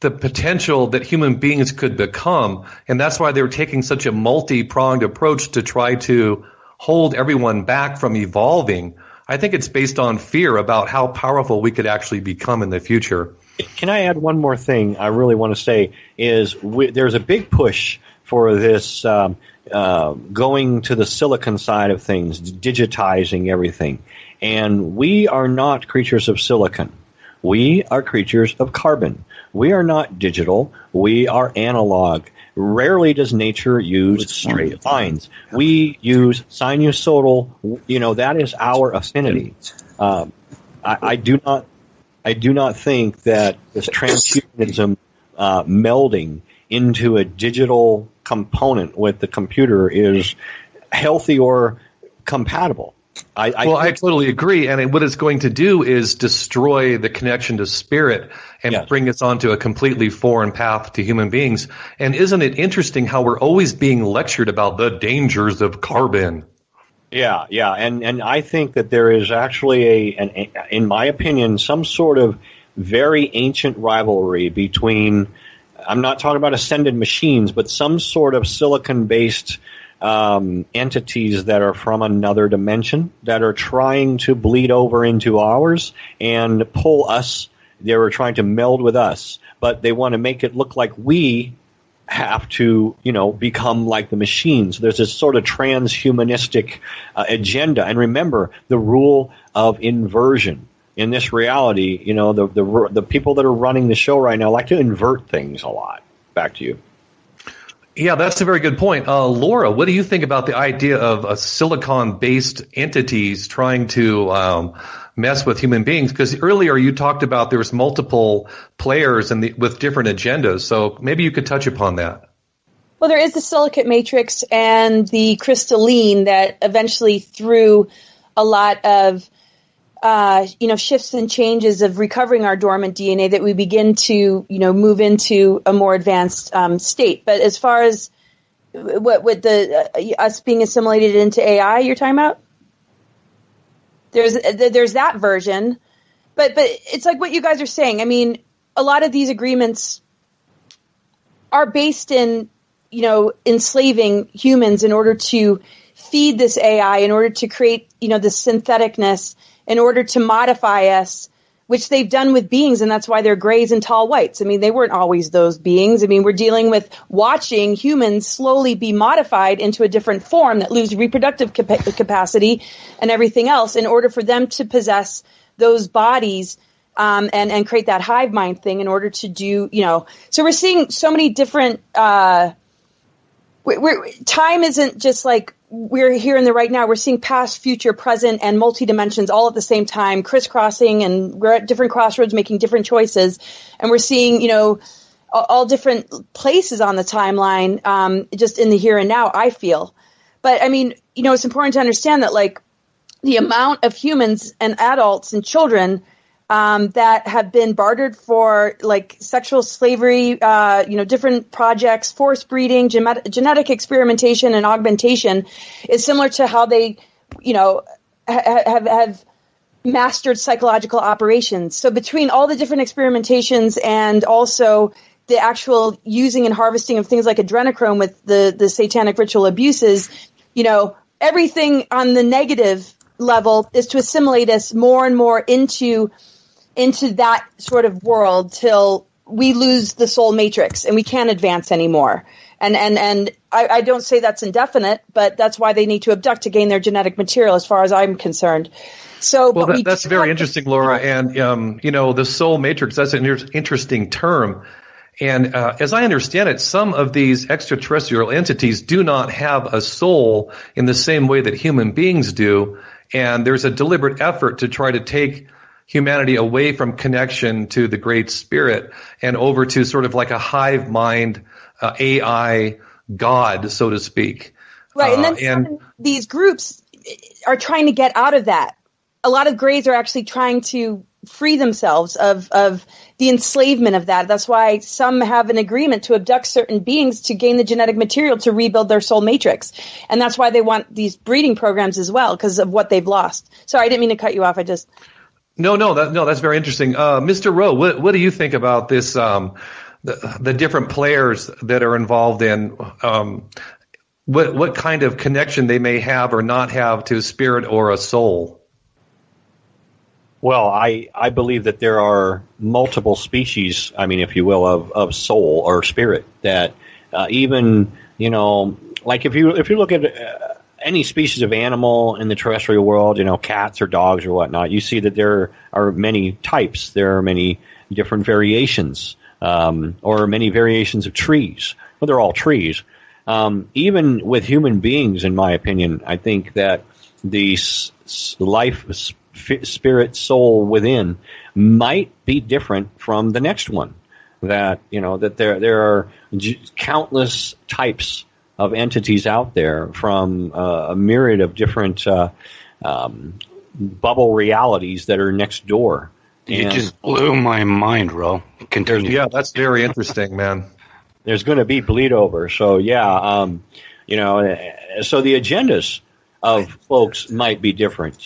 the potential that human beings could become. And that's why they're taking such a multi-pronged approach to try to hold everyone back from evolving. I think it's based on fear about how powerful we could actually become in the future. Can I add one more thing I really want to say is there's a big push for this going to the silicon side of things, digitizing everything. And we are not creatures of silicon. We are creatures of carbon. We are not digital. We are analog. Rarely does nature use straight lines. We use sinusoidal. That is our affinity. I do not think that this transhumanism melding into a digital component with the computer is healthy or compatible. I totally agree. And what it's going to do is destroy the connection to spirit and bring us onto a completely foreign path to human beings. And isn't it interesting how we're always being lectured about the dangers of carbon? Yeah. And I think that there is actually in my opinion, some sort of very ancient rivalry between, I'm not talking about ascended machines, but some sort of silicon-based entities that are from another dimension that are trying to bleed over into ours and pull us. They were trying to meld with us, but they want to make it look like we have to, become like the machines. There's this sort of transhumanistic agenda. And remember the rule of inversion. In this reality, the people that are running the show right now like to invert things a lot. Back to you. Yeah, that's a very good point. Laura, what do you think about the idea of silicon-based entities trying to mess with human beings? Because earlier you talked about there's multiple players with different agendas. So maybe you could touch upon that. Well, there is the silicate matrix and the crystalline that eventually through a lot of shifts and changes of recovering our dormant DNA that we begin to, move into a more advanced state. But as far as what the us being assimilated into AI, you're talking about, there's that version, but it's like what you guys are saying. I mean, a lot of these agreements are based in, enslaving humans in order to feed this AI, in order to create, this syntheticness, in order to modify us, which they've done with beings, and that's why they're grays and tall whites. I mean, they weren't always those beings. I mean, we're dealing with watching humans slowly be modified into a different form that lose reproductive capacity and everything else in order for them to possess those bodies and create that hive mind thing in order to do, So we're seeing so many different time isn't just like we're here in the right now. We're seeing past, future, present, and multi-dimensions all at the same time, crisscrossing, and we're at different crossroads making different choices. And we're seeing, all different places on the timeline, just in the here and now, I feel. But I mean, it's important to understand that like the amount of humans and adults and children that have been bartered for like sexual slavery, different projects, forced breeding, genetic experimentation and augmentation is similar to how they, have mastered psychological operations. So between all the different experimentations and also the actual using and harvesting of things like adrenochrome with the satanic ritual abuses, everything on the negative level is to assimilate us more and more into that sort of world till we lose the soul matrix and we can't advance anymore. And I don't say that's indefinite, but that's why they need to abduct to gain their genetic material as far as I'm concerned. So, well, that's very interesting, Laura. And, the soul matrix, that's an interesting term. And as I understand it, some of these extraterrestrial entities do not have a soul in the same way that human beings do. And there's a deliberate effort to try to take humanity away from connection to the Great Spirit and over to sort of like a hive mind AI God, so to speak. Right, and then these groups are trying to get out of that. A lot of grays are actually trying to free themselves of the enslavement of that. That's why some have an agreement to abduct certain beings to gain the genetic material to rebuild their soul matrix. And that's why they want these breeding programs as well, because of what they've lost. Sorry, I didn't mean to cut you off. No, that's very interesting. Mr. Rowe, what do you think about this, the different players that are involved in what kind of connection they may have or not have to spirit or a soul? Well, I believe that there are multiple species, if you will, of soul or spirit that even, like if you look at any species of animal in the terrestrial world, cats or dogs or whatnot, you see that there are many types. There are many different variations, or many variations of trees. Well, they're all trees. Even with human beings, in my opinion, I think that the life, spirit, soul within might be different from the next one. That, that there are countless types of entities out there from a myriad of different bubble realities that are next door. You just blew my mind, Ro. Continue. Yeah, that's very interesting, man. There's going to be bleed over. So, so the agendas of folks might be different.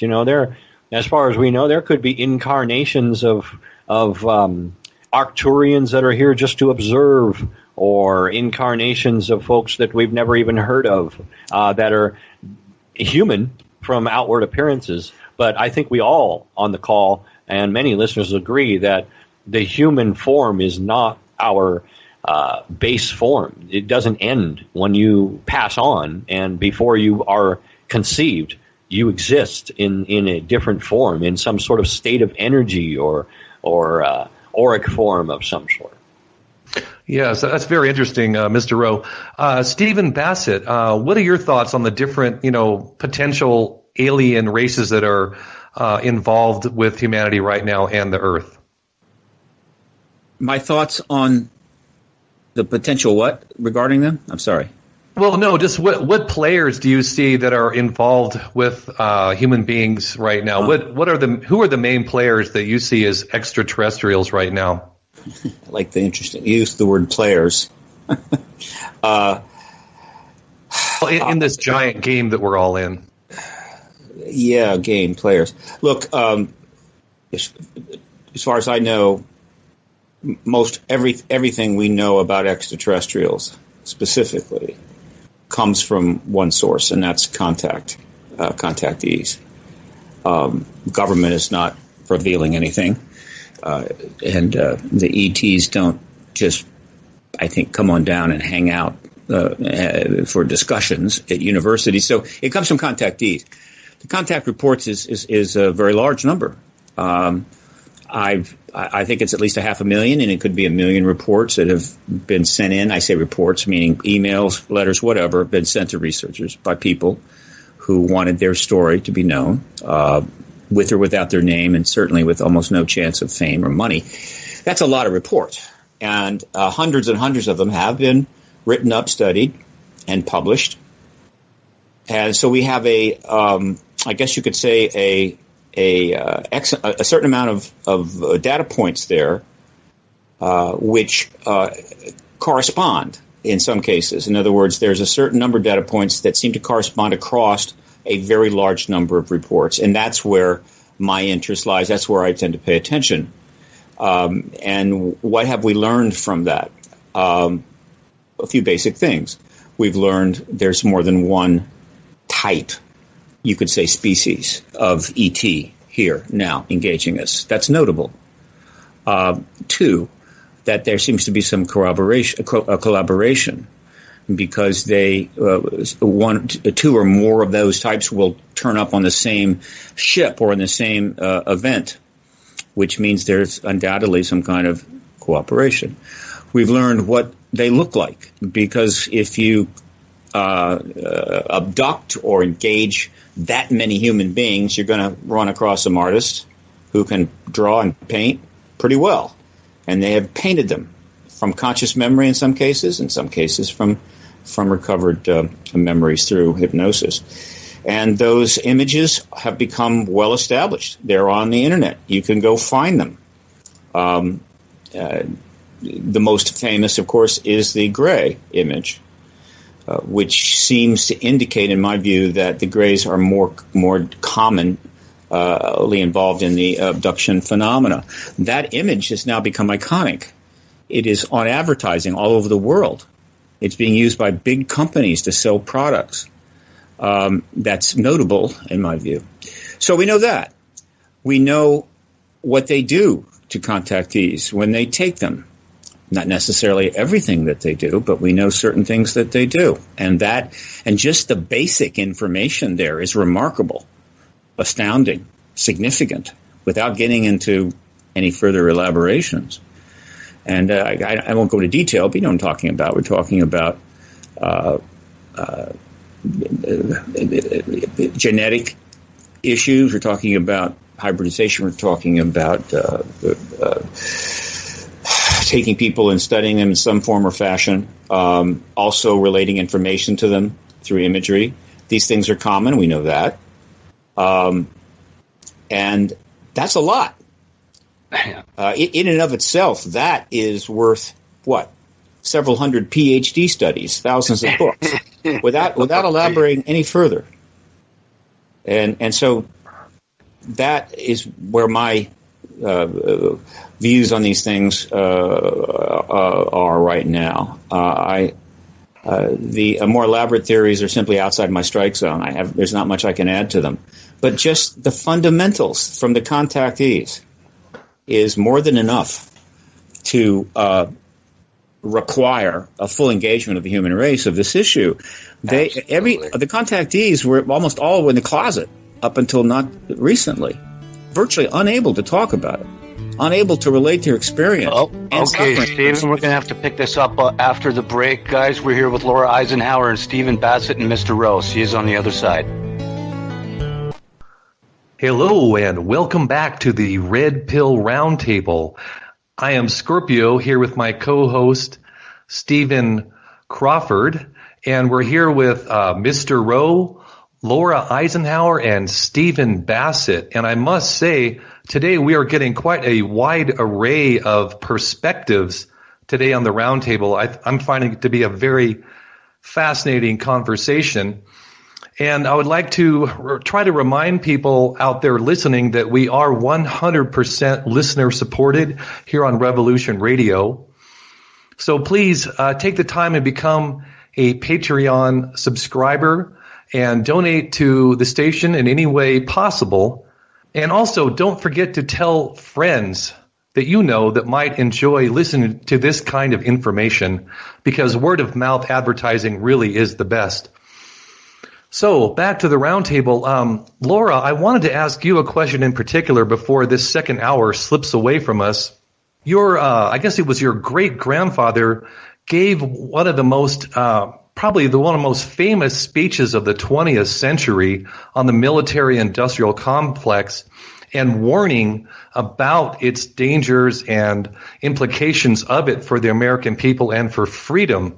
As far as we know, there could be incarnations of Arcturians that are here just to observe, or incarnations of folks that we've never even heard of that are human from outward appearances. But I think we all on the call and many listeners agree that the human form is not our base form. It doesn't end when you pass on, and before you are conceived, you exist in a different form, in some sort of state of energy or auric form of some sort. Yes, that's very interesting, Mr. Rowe. Stephen Bassett, what are your thoughts on the different, potential alien races that are involved with humanity right now and the Earth? My thoughts on the potential what regarding them? I'm sorry. Well, no, just what players do you see that are involved with human beings right now? Who are the main players that you see as extraterrestrials right now? I like the interesting use the word players. In this giant game that we're all in. Yeah, game players. Look, as far as I know, everything we know about extraterrestrials specifically comes from one source, and that's contactees. Government is not revealing anything, and the ETs don't just, I think, come on down and hang out for discussions at universities. So it comes from contactees. The contact reports is a very large number. I think it's at least 500,000, and it could be 1 million reports that have been sent in. I say reports, meaning emails, letters, whatever, been sent to researchers by people who wanted their story to be known, with or without their name, and certainly with almost no chance of fame or money. That's a lot of reports, and hundreds and hundreds of them have been written up, studied, and published. And so we have I guess you could say a certain amount of data points there, which correspond in some cases. In other words, there's a certain number of data points that seem to correspond across a very large number of reports, and that's where my interest lies. That's where I tend to pay attention. And what have we learned from that? A few basic things. We've learned there's more than one type, you could say species, of ET here now engaging us. Two, that there seems to be some collaboration, because two or more of those types will turn up on the same ship or in the same event, which means there's undoubtedly some kind of cooperation. We've learned what they look like, because if you abduct or engage that many human beings, you're going to run across some artists who can draw and paint pretty well. And they have painted them from conscious memory in some cases from recovered memories through hypnosis. And those images have become well established. They're on the internet. You can go find them. The most famous, of course, is the Gray image, which seems to indicate, in my view, that the Greys are more commonly involved in the abduction phenomena. That image has now become iconic. It is on advertising all over the world. It's being used by big companies to sell products. That's notable, in my view. So we know that. We know what they do to contactees when they take them. Not necessarily everything that they do, but we know certain things that they do. And just the basic information there is remarkable, astounding, significant, without getting into any further elaborations. And I won't go into detail, but you know what I'm talking about. We're talking about genetic issues. We're talking about hybridization. We're talking about taking people and studying them in some form or fashion, also relating information to them through imagery. These things are common. We know that. And that's a lot. In and of itself, that is worth, several hundred PhD studies, thousands of books, without elaborating any further. And so that is where my views on these things are right now. The more elaborate theories are simply outside my strike zone. There's not much I can add to them. But just the fundamentals from the contactees is more than enough to require a full engagement of the human race of this issue. The contactees were almost all in the closet up until not recently, virtually unable to talk about it, unable to relate their experience. Oh, okay, Stephen, we're going to have to pick this up after the break. Guys, we're here with Laura Eisenhower and Stephen Bassett and Mr. Rowe. See you on the other side. Hello, and welcome back to the Red Pill Roundtable. I am Scorpio, here with my co-host, Stephen Crawford, and we're here with Mr. Rowe, Laura Eisenhower, and Stephen Bassett. And I must say, today we are getting quite a wide array of perspectives today on the roundtable. I'm finding it to be a very fascinating conversation. And I would like to try to remind people out there listening that we are 100% listener supported here on Revolution Radio. So please take the time and become a Patreon subscriber and donate to the station in any way possible. And also don't forget to tell friends that you know that might enjoy listening to this kind of information, because word of mouth advertising really is the best. So back to the roundtable. Laura, I wanted to ask you a question in particular before this second hour slips away from us. I guess it was your great-grandfather gave one of the most, probably one of the most famous speeches of the 20th century on the military-industrial complex and warning about its dangers and implications of it for the American people and for freedom.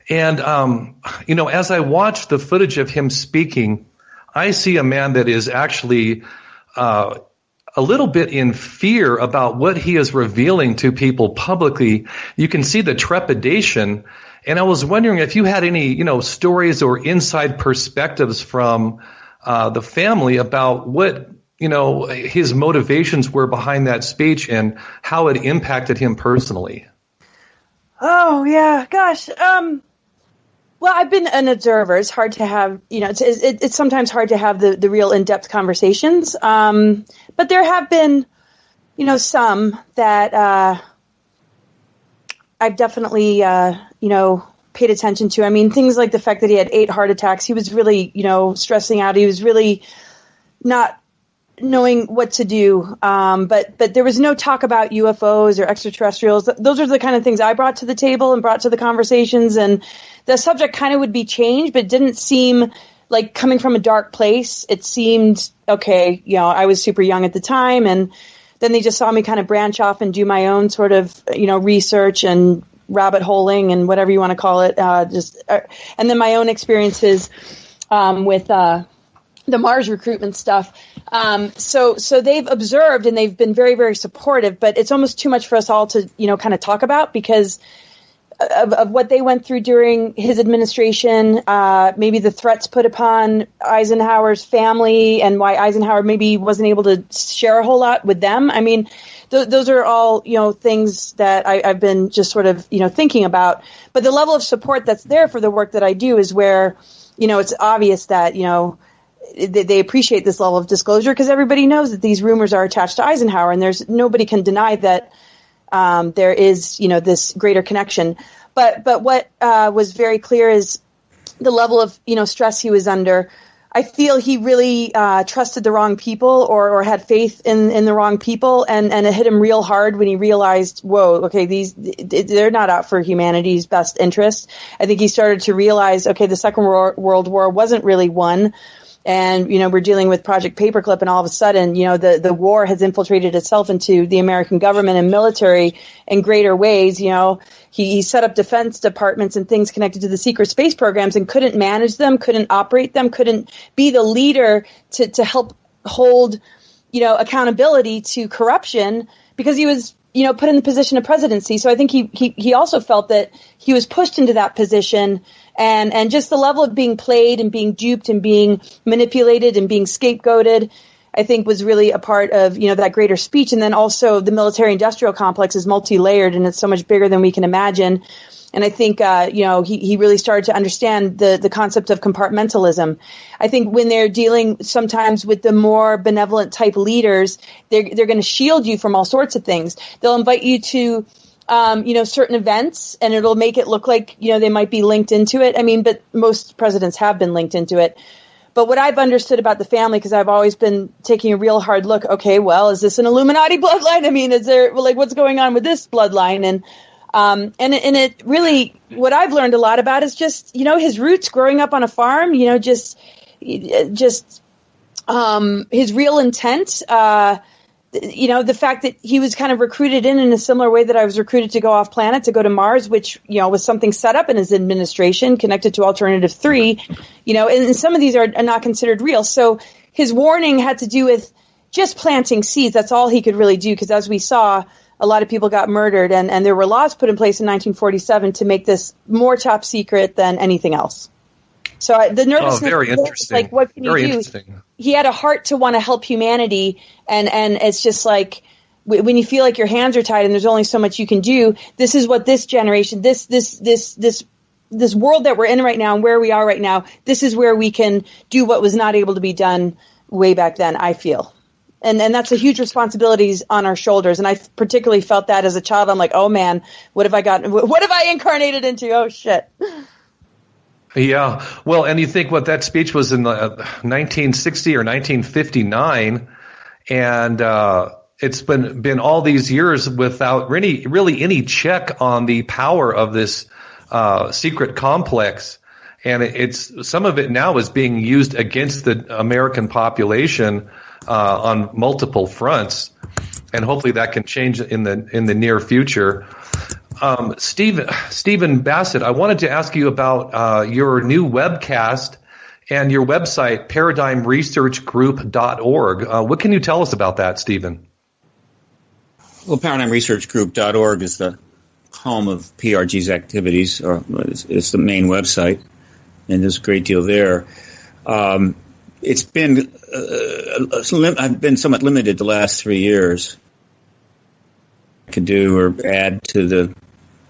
And, as I watch the footage of him speaking, I see a man that is actually a little bit in fear about what he is revealing to people publicly. You can see the trepidation. And I was wondering if you had any, stories or inside perspectives from the family about what, his motivations were behind that speech and how it impacted him personally. Oh, yeah. Gosh. Well, I've been an observer. It's hard to have, it's sometimes hard to have the real in-depth conversations. But there have been, some that I've definitely, paid attention to. I mean, things like the fact that he had 8 heart attacks. He was really, stressing out. He was really not knowing what to do. But there was no talk about UFOs or extraterrestrials. Those are the kind of things I brought to the table and brought to the conversations. And the subject kind of would be changed, but it didn't seem like coming from a dark place. It seemed, okay, I was super young at the time. And then they just saw me kind of branch off and do my own sort of, research and rabbit holing and whatever you want to call it. And then my own experiences with the Mars recruitment stuff. So they've observed and they've been very, very supportive, but it's almost too much for us all to, kind of talk about because of what they went through during his administration, maybe the threats put upon Eisenhower's family and why Eisenhower maybe wasn't able to share a whole lot with them. I mean, those are all, things that I've been just sort of, thinking about. But the level of support that's there for the work that I do is where, it's obvious that, they appreciate this level of disclosure because everybody knows that these rumors are attached to Eisenhower, and nobody can deny that there is, this greater connection. But what was very clear is the level of, stress he was under. I feel he really trusted the wrong people or had faith in the wrong people, and it hit him real hard when he realized, whoa, okay, they're not out for humanity's best interest. I think he started to realize, okay, the Second World War wasn't really won. And, we're dealing with Project Paperclip, and all of a sudden, the war has infiltrated itself into the American government and military in greater ways. He set up defense departments and things connected to the secret space programs and couldn't manage them, couldn't operate them, couldn't be the leader to help hold, accountability to corruption because he was, put in the position of presidency. So I think he also felt that he was pushed into that position. And just the level of being played and being duped and being manipulated and being scapegoated, I think was really a part of, that greater speech. And then also the military industrial complex is multi-layered and it's so much bigger than we can imagine. And I think, he really started to understand the concept of compartmentalism. I think when they're dealing sometimes with the more benevolent type leaders, they're going to shield you from all sorts of things. They'll invite you to certain events, and it'll make it look like, they might be linked into it. I mean, but most presidents have been linked into it. But what I've understood about the family, because I've always been taking a real hard look, okay, well, is this an Illuminati bloodline? I mean, is there, what's going on with this bloodline? And it really, what I've learned a lot about is just, his roots growing up on a farm, just his real intent, the fact that he was kind of recruited in a similar way that I was recruited to go off planet, to go to Mars, which, was something set up in his administration connected to Alternative 3, and some of these are not considered real. So his warning had to do with just planting seeds. That's all he could really do, because as we saw, a lot of people got murdered, and there were laws put in place in 1947 to make this more top secret than anything else. So the nervousness, very interesting. like, what can Very you do? interesting. He had a heart to want to help humanity, and it's just like when you feel like your hands are tied and there's only so much you can do. This is what this generation, this world that we're in right now and where we are right now. This is where we can do what was not able to be done way back then, I feel. And that's a huge responsibility on our shoulders. And I particularly felt that as a child. I'm like, oh man, what have I incarnated into? Oh shit. Yeah. Well, and you think what that speech was in 1960 or 1959, and it's been all these years without really any check on the power of this secret complex. And it's some of it now is being used against the American population on multiple fronts, and hopefully that can change in the near future. Stephen Bassett, I wanted to ask you about your new webcast and your website, paradigmresearchgroup.org. What can you tell us about that, Stephen? Well, paradigmresearchgroup.org is the home of PRG's activities, or it's the main website, and there's a great deal there. It's been I've been somewhat limited the last 3 years. I could do or add to the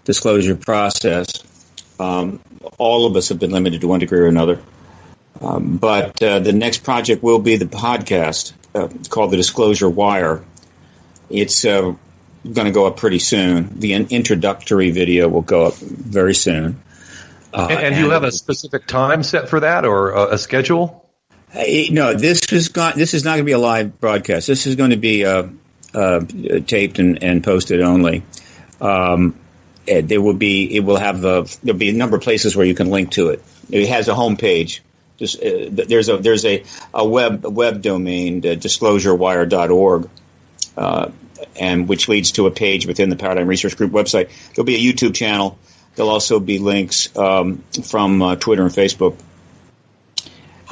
disclosure process. All of us have been limited to one degree or another. But the next project will be the podcast. It's called The Disclosure Wire. It's going to go up pretty soon. The introductory video will go up very soon. And do you have a specific time set for that, or a schedule? No, this is not going to be a live broadcast. This is going to be taped and posted only. There'll be a number of places where you can link to it. It has a homepage. There's a web domain, disclosurewire.org, and which leads to a page within the Paradigm Research Group website. There'll be a YouTube channel. There'll also be links from Twitter and Facebook.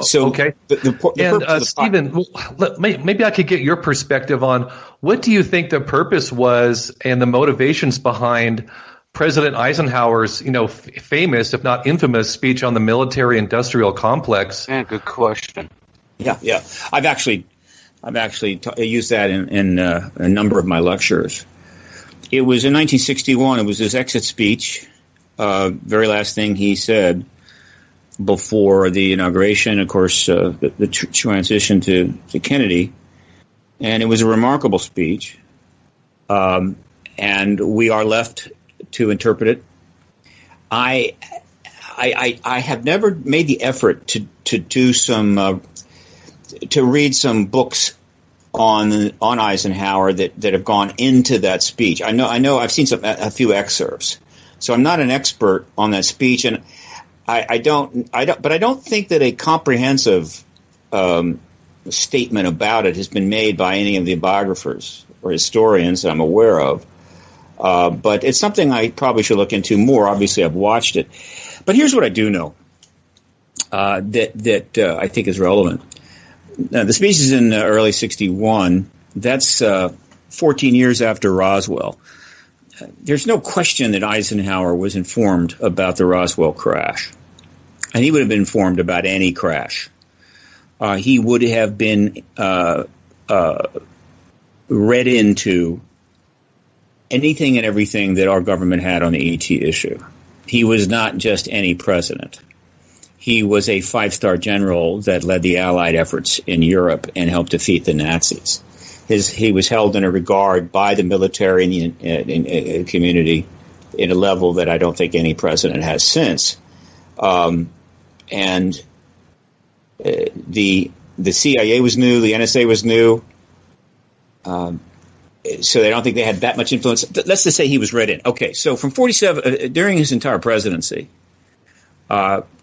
So, okay. Stephen, maybe I could get your perspective on what do you think the purpose was and the motivations behind President Eisenhower's, famous, if not infamous, speech on the military-industrial complex? Yeah, good question. Yeah. I've actually used that in a number of my lectures. It was in 1961. It was his exit speech. Very last thing he said before the inauguration, of course, the transition to Kennedy. And it was a remarkable speech. And we are left to interpret it. I have never made the effort to do some to read some books on Eisenhower that have gone into that speech. I know I've seen a few excerpts, so I'm not an expert on that speech, and I don't think that a comprehensive statement about it has been made by any of the biographers or historians that I'm aware of. But it's something I probably should look into more. Obviously, I've watched it. But here's what I do know that I think is relevant. The speech is in early 61. That's 14 years after Roswell. There's no question that Eisenhower was informed about the Roswell crash. And he would have been informed about any crash. He would have been read into anything and everything that our government had on the ET issue. He was not just any president. He was a five-star general that led the Allied efforts in Europe and helped defeat the Nazis. He was held in a regard by the military and community in a level that I don't think any president has since. And the CIA was new, the NSA was new. So I don't think they had that much influence. Let's just say he was read in. Okay, so from 47, during his entire presidency,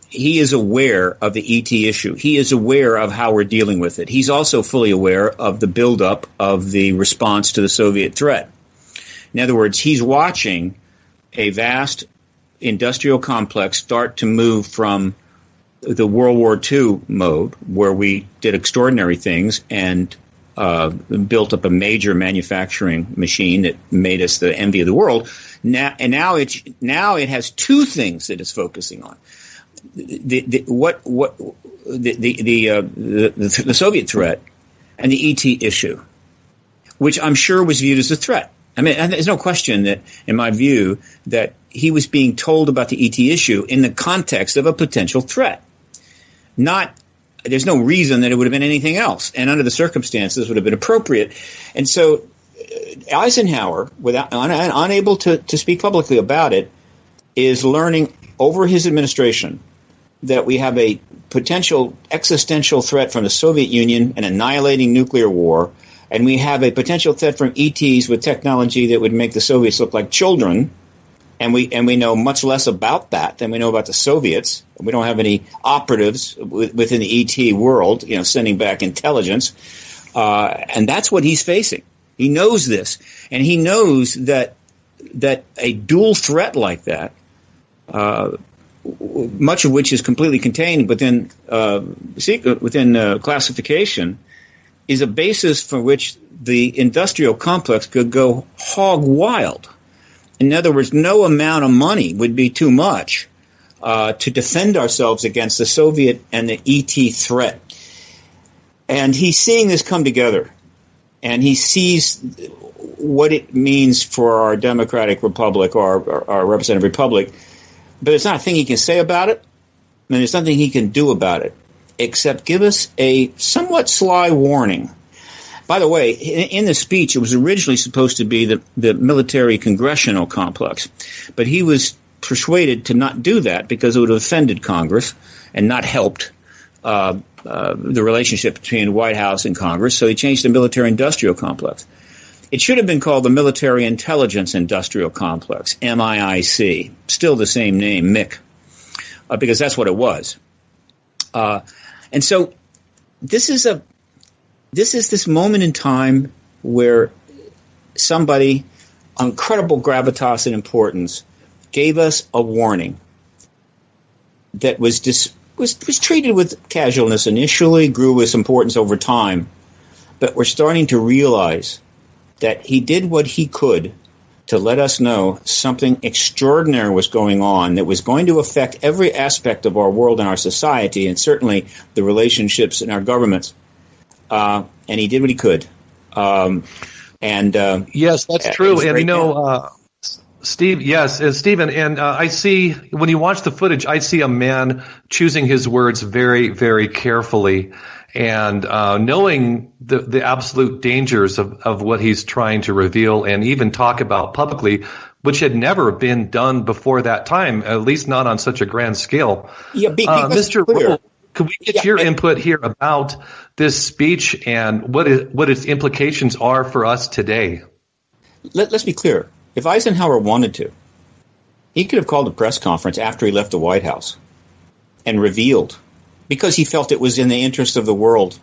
he is aware of the ET issue. He is aware of how we're dealing with it. He's also fully aware of the buildup of the response to the Soviet threat. In other words, he's watching a vast industrial complex start to move from the World War II mode, where we did extraordinary things and built up a major manufacturing machine that made us the envy of the world. Now it has two things that it's focusing on. the Soviet threat and the ET issue, which I'm sure was viewed as a threat. I mean, and there's no question that, in my view, that he was being told about the ET issue in the context of a potential threat. There's no reason that it would have been anything else, and under the circumstances would have been appropriate. And so Eisenhower, unable to speak publicly about it, is learning over his administration that we have a potential existential threat from the Soviet Union, an annihilating nuclear war, and we have a potential threat from ETs with technology that would make the Soviets look like children. And we know much less about that than we know about the Soviets. We don't have any operatives within the ET world, sending back intelligence. And that's what he's facing. He knows this, and he knows that a dual threat like that, much of which is completely contained within classification, is a basis for which the industrial complex could go hog wild. In other words, no amount of money would be too much to defend ourselves against the Soviet and the ET threat. And he's seeing this come together, and he sees what it means for our democratic republic or our representative republic. But there's not a thing he can say about it, and there's nothing he can do about it, except give us a somewhat sly warning. By the way, in the speech, it was originally supposed to be the military congressional complex, but he was persuaded to not do that because it would have offended Congress and not helped the relationship between the White House and Congress, so he changed the military industrial complex. It should have been called the Military Intelligence Industrial Complex, MIIC, still the same name, MIC, because that's what it was. And so this is this moment in time where somebody on incredible gravitas and importance gave us a warning that was treated with casualness initially, grew with importance over time, but we're starting to realize that he did what he could to let us know something extraordinary was going on that was going to affect every aspect of our world and our society, and certainly the relationships in our governments. And he did what he could. Yes, that's true. And Steve, yes, Stephen, and I see, when you watch the footage, I see a man choosing his words very, very carefully and knowing the absolute dangers of what he's trying to reveal and even talk about publicly, which had never been done before that time, at least not on such a grand scale. Yeah, Mr. Rule, could we get your input here about this speech and what its implications are for us today? Let's be clear. If Eisenhower wanted to, he could have called a press conference after he left the White House and revealed, because he felt it was in the interest of the world,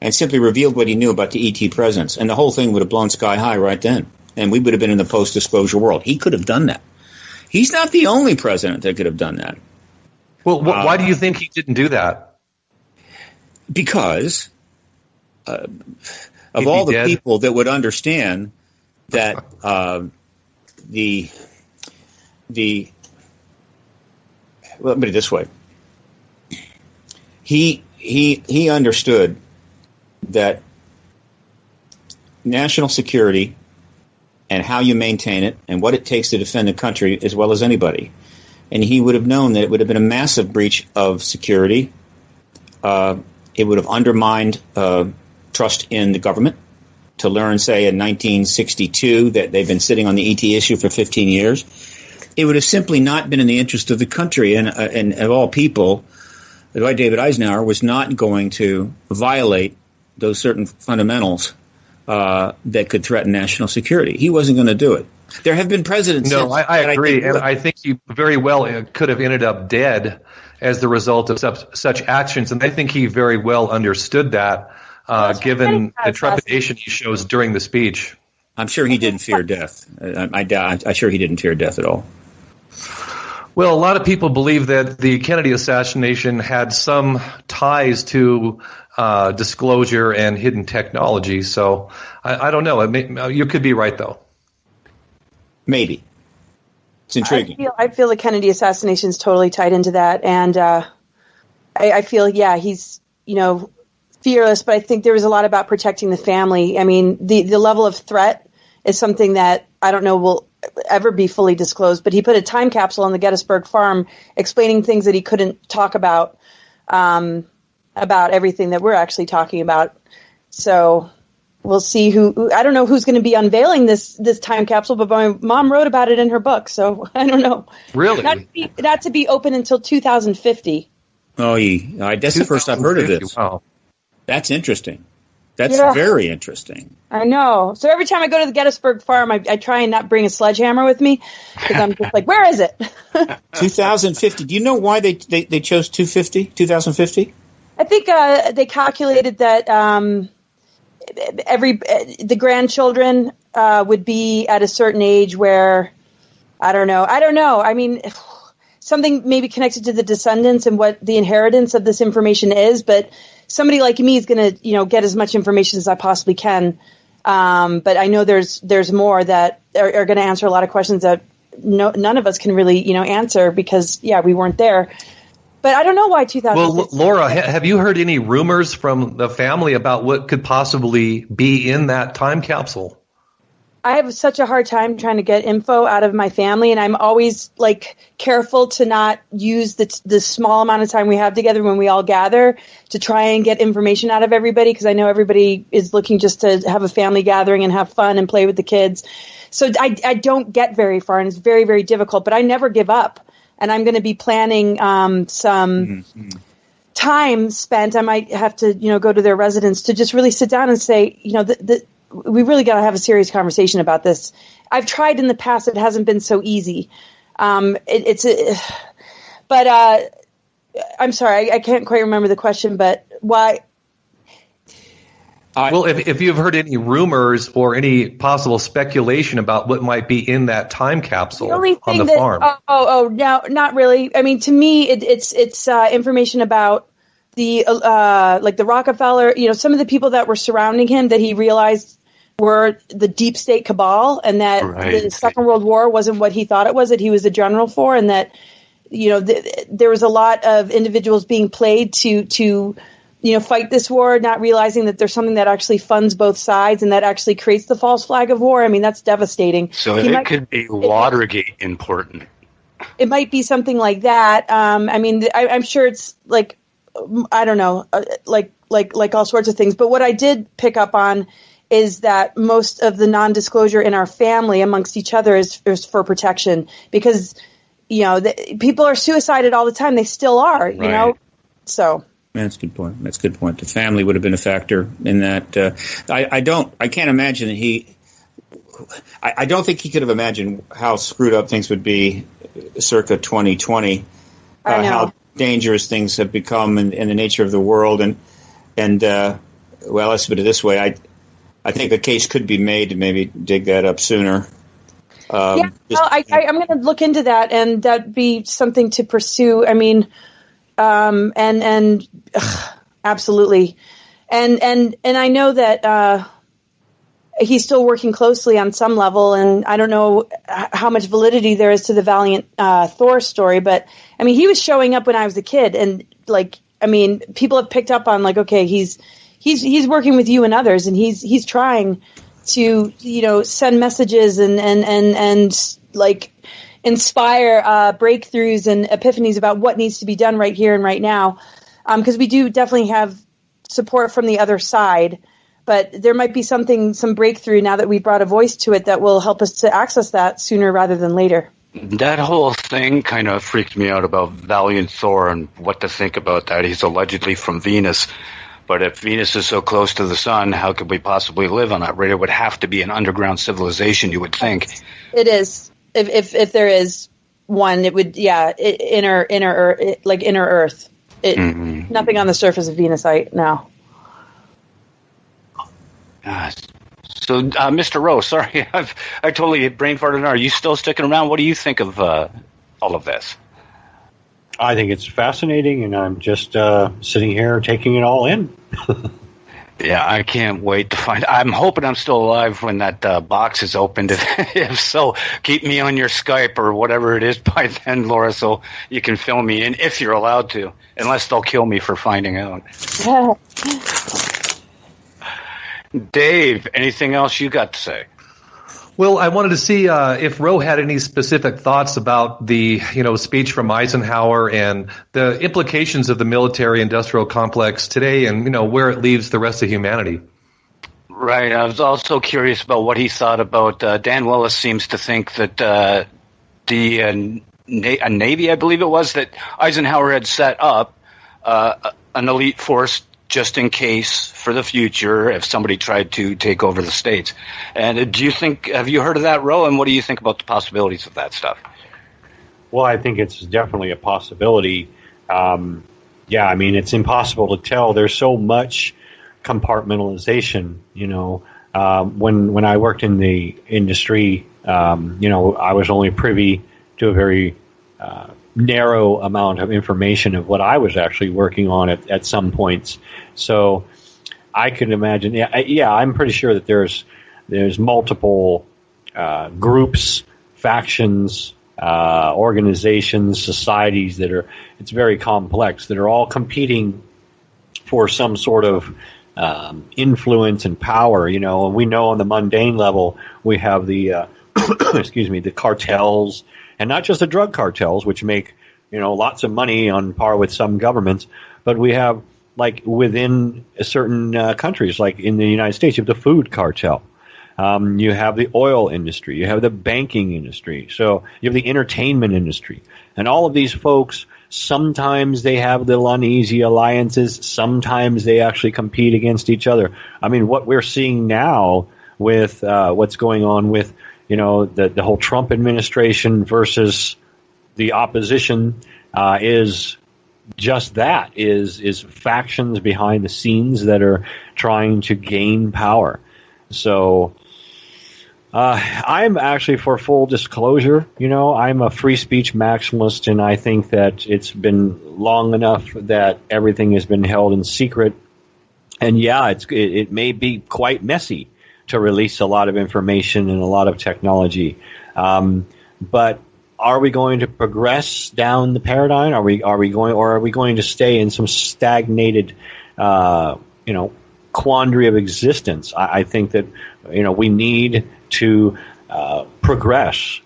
and simply revealed what he knew about the ET presence. And the whole thing would have blown sky high right then. And we would have been in the post-disclosure world. He could have done that. He's not the only president that could have done that. Well, why do you think he didn't do that? Because of all the people that would understand that well, let me put it this way. He understood that national security and how you maintain it and what it takes to defend the country as well as anybody. And he would have known that it would have been a massive breach of security. It would have undermined trust in the government to learn, say, in 1962 that they've been sitting on the ET issue for 15 years. It would have simply not been in the interest of the country and of all people. Dwight David Eisenhower was not going to violate those certain fundamentals that could threaten national security. He wasn't going to do it. There have been presidents. No, I agree, and I think he very well could have ended up dead as the result of such actions, and I think he very well understood that, given the trepidation he shows during the speech. I'm sure he didn't fear death. I'm sure he didn't fear death at all. Well, a lot of people believe that the Kennedy assassination had some ties to disclosure and hidden technology. So I don't know. You could be right, though. Maybe. It's intriguing. I feel the Kennedy assassination is totally tied into that, and I feel he's fearless, but I think there was a lot about protecting the family. I mean, the level of threat is something that I don't know will ever be fully disclosed. But he put a time capsule on the Gettysburg farm, explaining things that he couldn't talk about everything that we're actually talking about. So we'll see I don't know who's going to be unveiling this time capsule, but my mom wrote about it in her book, so I don't know. Really? Not to be open until 2050. Oh, that's the first I've heard of this. Wow. That's interesting. That's very interesting. I know. So every time I go to the Gettysburg farm, I try and not bring a sledgehammer with me because I'm just like, where is it? 2050. Do you know why they chose 2050? I think they calculated that the grandchildren would be at a certain age where I don't know. I mean, something maybe connected to the descendants and what the inheritance of this information is, but somebody like me is going to, get as much information as I possibly can. But I know there's more that are going to answer a lot of questions that none of us can really, answer because, we weren't there. But I don't know why 2015. Well, Laura, have you heard any rumors from the family about what could possibly be in that time capsule? I have such a hard time trying to get info out of my family, and I'm always careful to not use the small amount of time we have together when we all gather to try and get information out of everybody, because I know everybody is looking just to have a family gathering and have fun and play with the kids. So I don't get very far, and it's very, very difficult, but I never give up, and I'm going to be planning some time spent. I might have to, go to their residence to just really sit down and say, we really got to have a serious conversation about this. I've tried in the past. It hasn't been so easy. But I'm sorry. I can't quite remember the question, but why? Well, if you've heard any rumors or any possible speculation about what might be in that time capsule on the farm. No, not really. I mean, to me, it's information about the the Rockefeller, some of the people that were surrounding him that he realized were the deep state cabal, and that the Second World War wasn't what he thought it was, that he was a general for, and that there was a lot of individuals being played to fight this war, not realizing that there's something that actually funds both sides and that actually creates the false flag of war. I mean, that's devastating. So it could be Watergate important. It might be something like that. I mean, I'm sure it's I don't know, like all sorts of things. But what I did pick up on is that most of the non-disclosure in our family amongst each other is for protection, because, people are suicided all the time. They still are, so. That's a good point. The family would have been a factor in that. I can't imagine that I don't think he could have imagined how screwed up things would be circa 2020. How dangerous things have become in the nature of the world, and let's put it this way: I think a case could be made to maybe dig that up sooner. I'm going to look into that, and that'd be something to pursue. I mean, absolutely, and I know that he's still working closely on some level, and I don't know how much validity there is to the Valiant Thor story, but I mean, he was showing up when I was a kid, and people have picked up on okay, he's working with you and others, and he's trying to send messages and inspire breakthroughs and epiphanies about what needs to be done right here and right now, because we do definitely have support from the other side. But there might be some breakthrough now that we brought a voice to it that will help us to access that sooner rather than later. That whole thing kind of freaked me out about Valiant Thor and what to think about that. He's allegedly from Venus. But if Venus is so close to the sun, how could we possibly live on that? Right? It would have to be an underground civilization, you would think. It is. If there is one, it would, inner Earth. Nothing on the surface of Venus now. So, Mr. Rowe, sorry, I totally brain farted. Are you still sticking around? What do you think of all of this? I think it's fascinating, and I'm just sitting here taking it all in. Yeah, I can't wait to find. I'm hoping I'm still alive when that box is opened. If so, keep me on your Skype or whatever it is by then, Laura, so you can fill me in if you're allowed to, unless they'll kill me for finding out. Dave, anything else you got to say? Well, I wanted to see if Ro had any specific thoughts about the, speech from Eisenhower and the implications of the military-industrial complex today, and where it leaves the rest of humanity. Right. I was also curious about what he thought about. Dan Willis seems to think that the Navy, I believe it was, that Eisenhower had set up an elite force just in case for the future if somebody tried to take over the states. And have you heard of that, Ro? And what do you think about the possibilities of that stuff? Well, I think it's definitely a possibility. It's impossible to tell. There's so much compartmentalization, when I worked in the industry, I was only privy to a very narrow amount of information of what I was actually working on at some points. So I can imagine, I'm pretty sure that there's multiple groups, factions, organizations, societies it's very complex, that are all competing for some sort of influence and power, and we know on the mundane level we have the the cartels, and not just the drug cartels, which make lots of money on par with some governments, but we have, like, within certain countries, like in the United States, you have the food cartel. You have the oil industry. You have the banking industry. So you have the entertainment industry. And all of these folks, sometimes they have little uneasy alliances. Sometimes they actually compete against each other. I mean, what we're seeing now with what's going on with, the whole Trump administration versus the opposition is just that, is factions behind the scenes that are trying to gain power. So I'm actually for full disclosure. I'm a free speech maximalist, and I think that it's been long enough that everything has been held in secret. And it may be quite messy to release a lot of information and a lot of technology. But are we going to progress down the paradigm? Are we going to stay in some stagnated, quandary of existence? I think that we need to progress.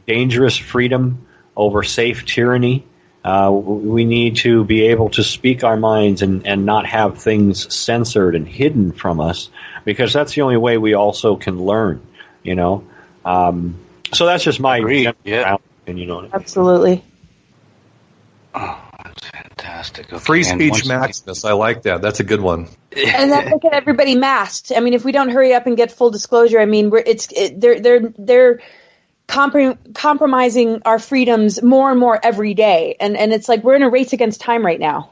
Dangerous freedom over safe tyranny. We need to be able to speak our minds and not have things censored and hidden from us, because that's the only way we also can learn. So that's just my opinion on it. Absolutely. Oh, that's fantastic. Okay, Free speech Maximus. I like that. That's a good one. And then look at everybody masked. I mean, if we don't hurry up and get full disclosure, I mean, they're compromising our freedoms more and more every day, and it's like we're in a race against time right now.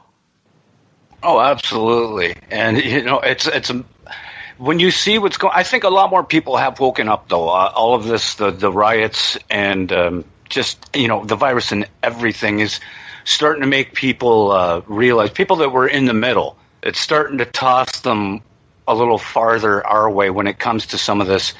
Oh, absolutely. And it's when you see what's going, I think a lot more people have woken up, though. All of this, the riots and just the virus and everything is starting to make people realize, people that were in the middle, it's starting to toss them a little farther our way when it comes to some of this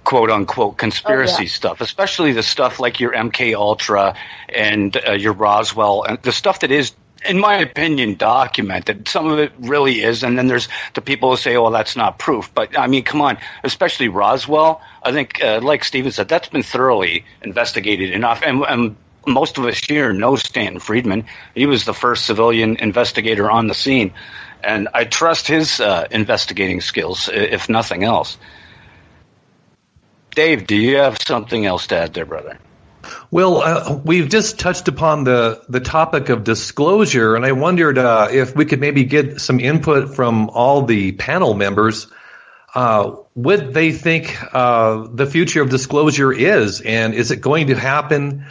quote unquote conspiracy stuff, especially the stuff like your MK Ultra and your Roswell, and the stuff that is, in my opinion, documented. Some of it really is, and then there's the people who say, "Oh, well, that's not proof." But I mean, come on, especially Roswell. I think, like Steven said, that's been thoroughly investigated enough, and most of us here know Stanton Friedman. He was the first civilian investigator on the scene, and I trust his investigating skills, if nothing else. Dave, do you have something else to add there, brother? Well, we've just touched upon the topic of disclosure, and I wondered if we could maybe get some input from all the panel members. What they think the future of disclosure is, and is it going to happen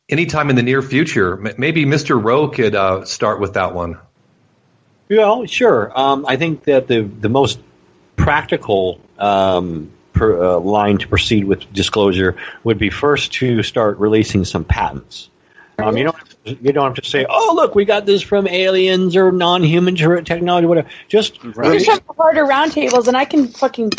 anytime in the near future? Maybe Mr. Rowe could start with that one. Well, sure. I think that the most practical line to proceed with disclosure would be first to start releasing some patents. You don't have to say, "Oh, look, we got this from aliens or non-human technology, whatever." Just We just have harder roundtables, and I can fucking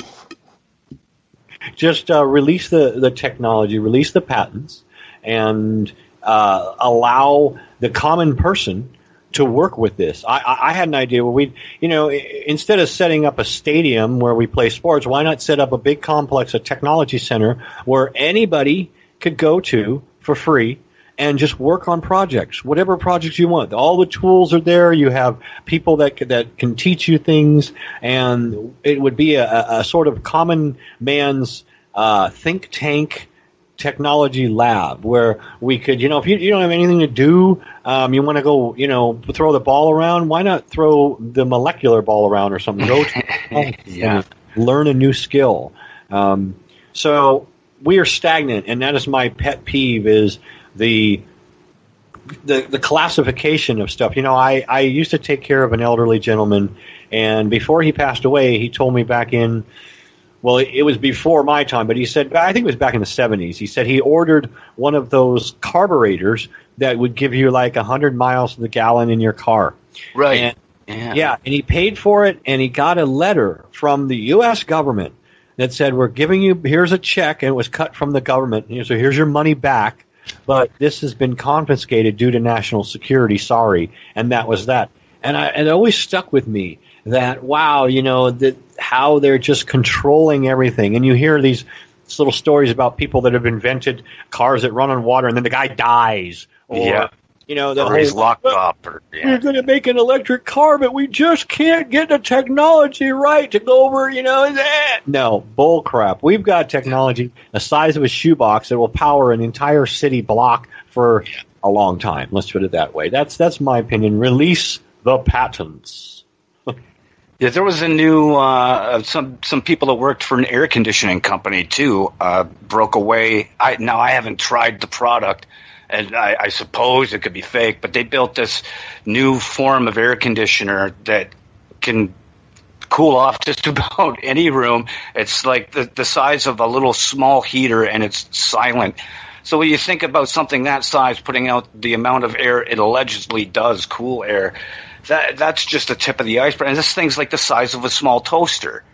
release the technology, release the patents, and allow the common person to work with this. I had an idea where instead of setting up a stadium where we play sports, why not set up a big complex, a technology center where anybody could go to for free and just work on projects, whatever projects you want. All the tools are there. You have people that can teach you things, and it would be a sort of common man's think tank technology lab where we could, if you don't have anything to do, you want to go, throw the ball around, why not throw the molecular ball around or something? Go to learn a new skill. So we are stagnant, and that is my pet peeve, is the classification of stuff. I used to take care of an elderly gentleman, and before he passed away, he told me it was before my time, but he said, I think it was back in the 70s, he said he ordered one of those carburetors that would give you like 100 miles to the gallon in your car. Right. And he paid for it, and he got a letter from the U.S. government that said, we're giving you, here's a check, and it was cut from the government, so here's your money back, but this has been confiscated due to national security, sorry, and that was that. And it always stuck with me that, wow, how they're just controlling everything. And you hear these little stories about people that have invented cars that run on water, and then the guy dies. Or, or he's locked up. We're going to make an electric car, but we just can't get the technology right to go over, No, bull crap. We've got technology the size of a shoebox that will power an entire city block for a long time. Let's put it that way. That's my opinion. Release the patents. Yeah, there was a new some people that worked for an air conditioning company too broke away. I haven't tried the product, and I suppose it could be fake, but they built this new form of air conditioner that can cool off just about any room. It's like the size of a little small heater, and it's silent. So when you think about something that size putting out the amount of air it allegedly does, cool air, that's just the tip of the iceberg. And this thing's like the size of a small toaster,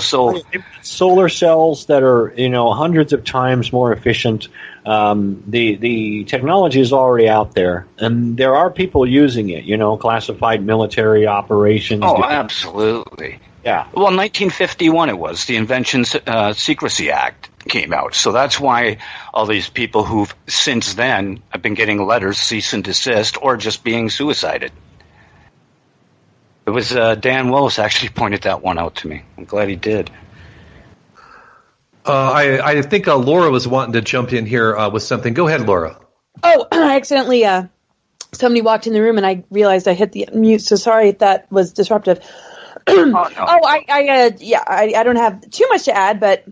so solar cells that are, hundreds of times more efficient. The technology is already out there, and there are people using it, classified military operations. Oh, absolutely. Yeah. Well, in 1951 it was. The Invention Secrecy Act came out. So that's why all these people who've since then have been getting letters, cease and desist, or just being suicided. It was Dan Willis actually pointed that one out to me. I'm glad he did. I think Laura was wanting to jump in here with something. Go ahead, Laura. Oh, I accidentally, somebody walked in the room and I realized I hit the mute. So sorry if that was disruptive. I don't have too much to add, but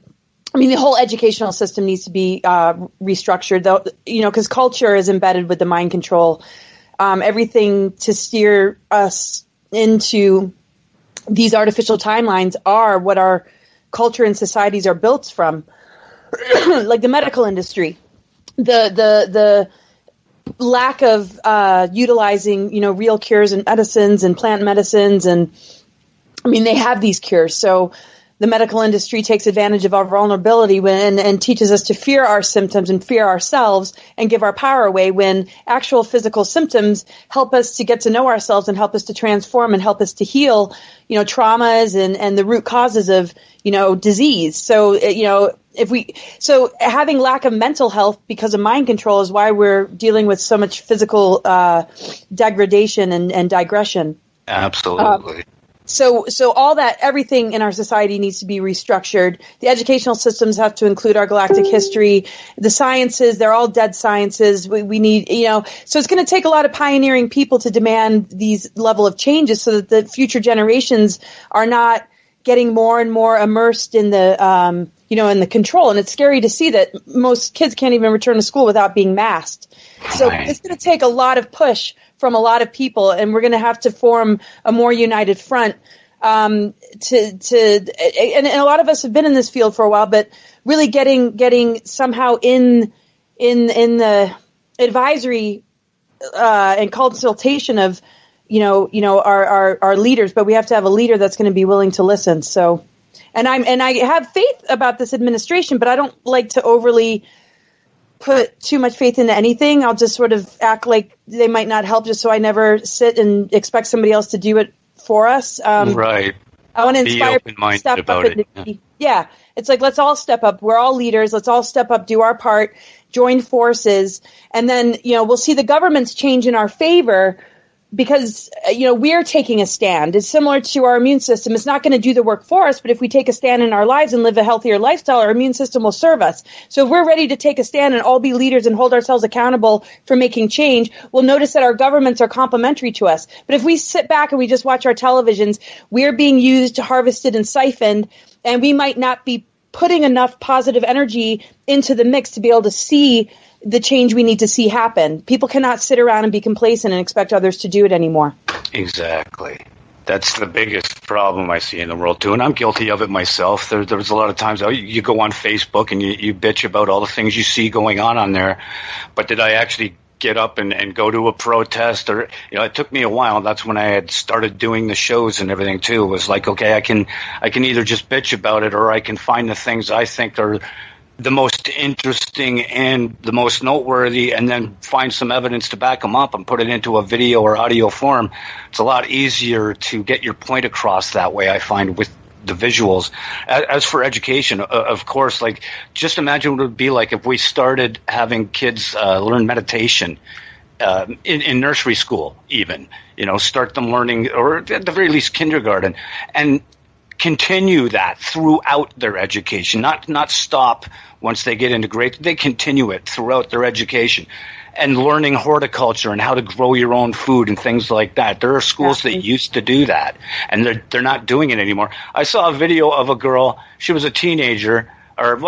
I mean, the whole educational system needs to be restructured, though, because culture is embedded with the mind control. Everything to steer us into these artificial timelines are what our culture and societies are built from, like the medical industry, the lack of utilizing, real cures and medicines and plant medicines. And I mean, they have these cures. So the medical industry takes advantage of our vulnerability and teaches us to fear our symptoms and fear ourselves and give our power away, when actual physical symptoms help us to get to know ourselves and help us to transform and help us to heal, traumas and the root causes of, disease. So, so having lack of mental health because of mind control is why we're dealing with so much physical degradation and digression. Absolutely. So all that, everything in our society needs to be restructured. The educational systems have to include our galactic history. The sciences, they're all dead sciences. We need, so it's going to take a lot of pioneering people to demand these level of changes so that the future generations are not getting more and more immersed in the, in the control. And it's scary to see that most kids can't even return to school without being masked. So it's going to take a lot of push from a lot of people, and we're going to have to form a more united front. And a lot of us have been in this field for a while, but really getting somehow in the advisory and consultation of, our leaders, but we have to have a leader that's going to be willing to listen. So, and I have faith about this administration, but I don't like to overly put too much faith into anything. I'll just sort of act like they might not help, just so I never sit and expect somebody else to do it for us. Right. I want to inspire people to step about up. Yeah. It's like, let's all step up. We're all leaders. Let's all step up, do our part, join forces. And then, we'll see the governments change in our favor because, we're taking a stand. It's similar to our immune system. It's not going to do the work for us, but if we take a stand in our lives and live a healthier lifestyle, our immune system will serve us. So if we're ready to take a stand and all be leaders and hold ourselves accountable for making change, we'll notice that our governments are complementary to us. But if we sit back and we just watch our televisions, we're being used, harvested, and siphoned, and we might not be putting enough positive energy into the mix to be able to see the change we need to see happen. People cannot sit around and be complacent and expect others to do it anymore. Exactly. That's the biggest problem I see in the world, too, and I'm guilty of it myself. There's a lot of times you go on Facebook and you bitch about all the things you see going on there, but did I actually get up and go to a protest? Or it took me a while. That's when I had started doing the shows and everything, too. It was like, okay, I can either just bitch about it, or I can find the things I think are the most interesting and the most noteworthy, and then find some evidence to back them up and put it into a video or audio form. It's a lot easier to get your point across that way, I find, with the visuals. As for education, of course, like, just imagine what it would be like if we started having kids learn meditation in nursery school, even, start them learning, or at the very least kindergarten, and continue that throughout their education, not stop once they get into grade. They continue it throughout their education, and learning horticulture and how to grow your own food and things like that. There are schools that used to do that, and they're not doing it anymore. I saw a video of a girl. She was a teenager,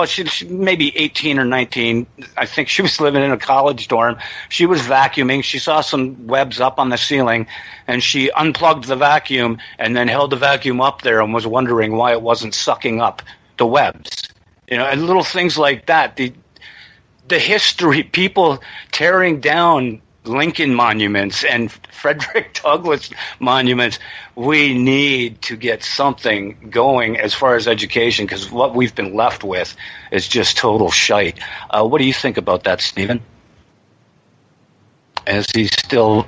she maybe 18 or 19. I think she was living in a college dorm. She was vacuuming. She saw some webs up on the ceiling, and she unplugged the vacuum and then held the vacuum up there and was wondering why it wasn't sucking up the webs. And little things like that. The history, people tearing down Lincoln monuments and Frederick Douglass monuments. We need to get something going as far as education, because what we've been left with is just total shite. What do you think about that, Stephen? As he's still,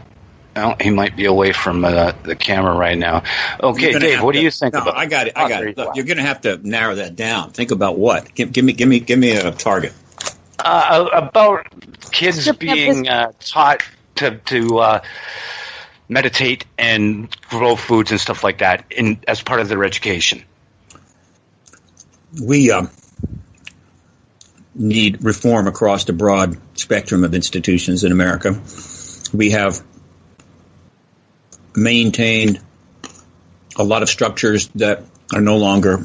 he might be away from the camera right now. Okay, Dave, what do you think about? I got it. Look, you're going to have to narrow that down. Think about what? Give me a target. About kids being taught to meditate and grow foods and stuff like that as part of their education. We need reform across the broad spectrum of institutions in America. We have maintained a lot of structures that are no longer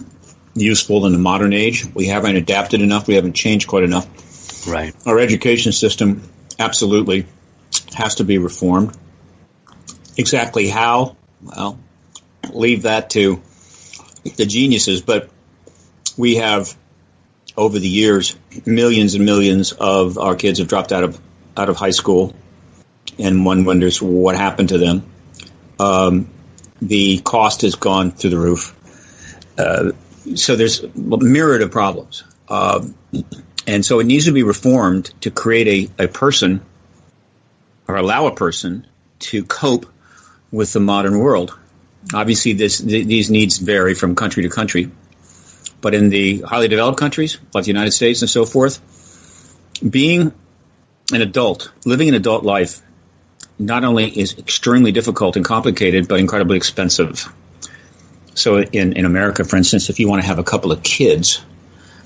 useful in the modern age. We haven't adapted enough. We haven't changed quite enough. Right. Our education system absolutely has to be reformed. Exactly how? Well, leave that to the geniuses. But we have, over the years, millions and millions of our kids have dropped out of high school, and one wonders what happened to them. The cost has gone through the roof. So there's a myriad of problems. And so it needs to be reformed to create a person, or allow a person, to cope with the modern world. Obviously, these needs vary from country to country. But in the highly developed countries, like the United States and so forth, being an adult, living an adult life, not only is extremely difficult and complicated, but incredibly expensive. So in America, for instance, if you want to have a couple of kids,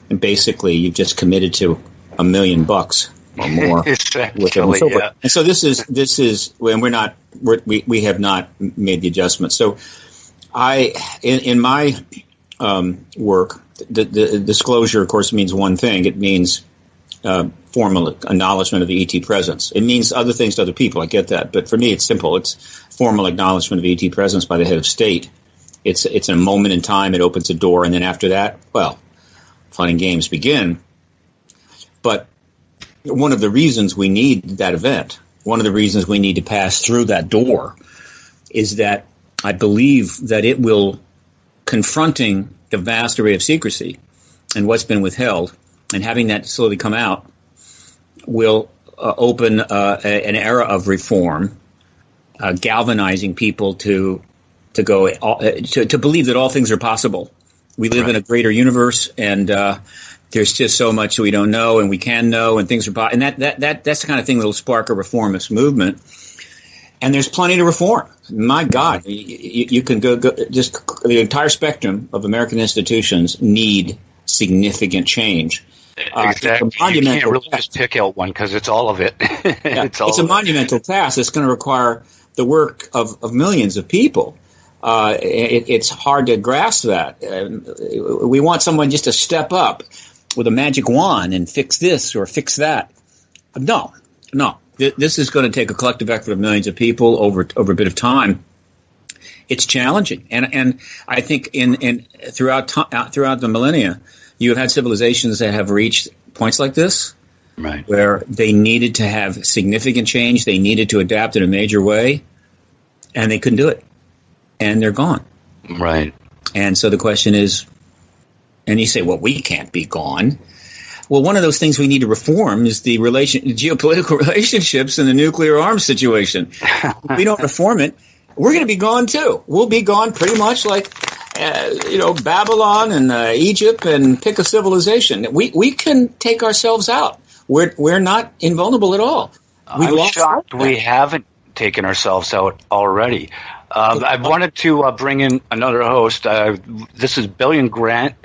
and basically you've just committed to $1 million or more. With them and so forth. And so this is when we have not made the adjustment. So in my work, the disclosure, of course, means one thing. It means formal acknowledgement of the ET presence. It means other things to other people. I get that. But for me, it's simple. It's formal acknowledgement of ET presence by the head of state. It's a moment in time. It opens a door. And then after that, well, fun and games begin. But one of the reasons we need that event one of the reasons we need to pass through that door is that I believe that it will, confronting the vast array of secrecy and what's been withheld, and having that slowly come out, will open an era of reform, galvanizing people to believe that all things are possible. We live in a greater universe, and there's just so much we don't know, and we can know, and things are and that's the kind of thing that'll spark a reformist movement. And there's plenty to reform. My God, you can go just the entire spectrum of American institutions need significant change. Exactly. You can't really just pick out one because it's all of it. It's a monumental task. It's going to require the work of millions of people. It's hard to grasp that. We want someone just to step up with a magic wand and fix this or fix that. No. This is going to take a collective effort of millions of people over a bit of time. It's challenging, and I think throughout the millennia, you have had civilizations that have reached points like this, right, where they needed to have significant change, they needed to adapt in a major way, and they couldn't do it, and they're gone. Right. And so the question is, and you say, well, we can't be gone. Well, one of those things we need to reform is the geopolitical relationships and the nuclear arms situation. If we don't reform it, we're going to be gone too. We'll be gone pretty much like, Babylon and Egypt, and pick a civilization. We can take ourselves out. We're not invulnerable at all. I'm shocked we haven't taken ourselves out already. I wanted to bring in another host. This is William Grant,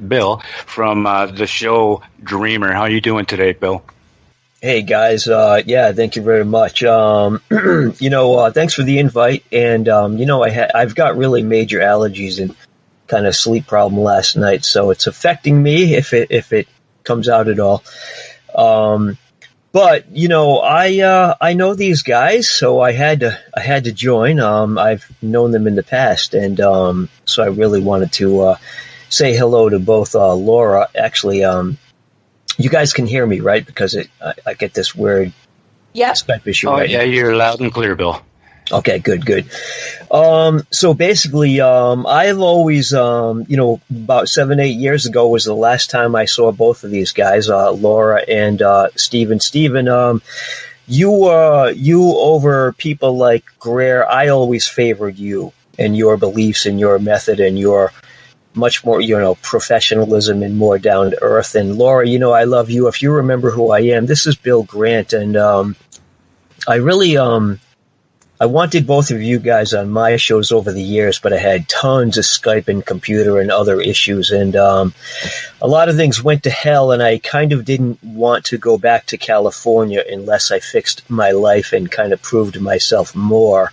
Bill, from the show Dreamer. How are you doing today, Bill? Hey, guys. Thank you very much. Thanks for the invite. And, I've got really major allergies and kind of sleep problem last night, so it's affecting me if it comes out at all. But I know these guys, so I had to join. I've known them in the past, and so I really wanted to say hello to both Laura. Actually, you guys can hear me, right? Because I get this weird Skype issue. Oh, yeah, you're loud and clear, Bill. Okay, good. So basically, I've always, about 7-8 years ago was the last time I saw both of these guys, Laura and Stephen. Stephen, you over people like Greer, I always favored you and your beliefs and your method and your much more, professionalism and more down to earth. And Laura, I love you. If you remember who I am, this is Bill Grant, and I really I wanted both of you guys on my shows over the years, but I had tons of Skype and computer and other issues, and a lot of things went to hell, and I kind of didn't want to go back to California unless I fixed my life and kind of proved myself more.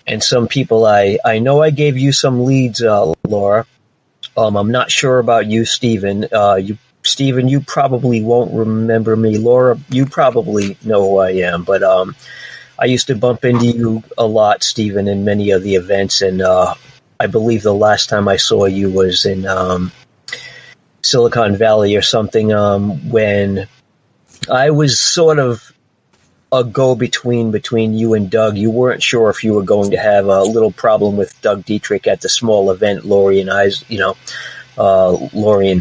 And some people, I know I gave you some leads, Laura. I'm not sure about you, Stephen. Stephen, you probably won't remember me. Laura, you probably know who I am, but I used to bump into you a lot, Stephen, in many of the events, and I believe the last time I saw you was in Silicon Valley or something, when I was sort of a go-between between you and Doug. You weren't sure if you were going to have a little problem with Doug Dietrich at the small event Laurie and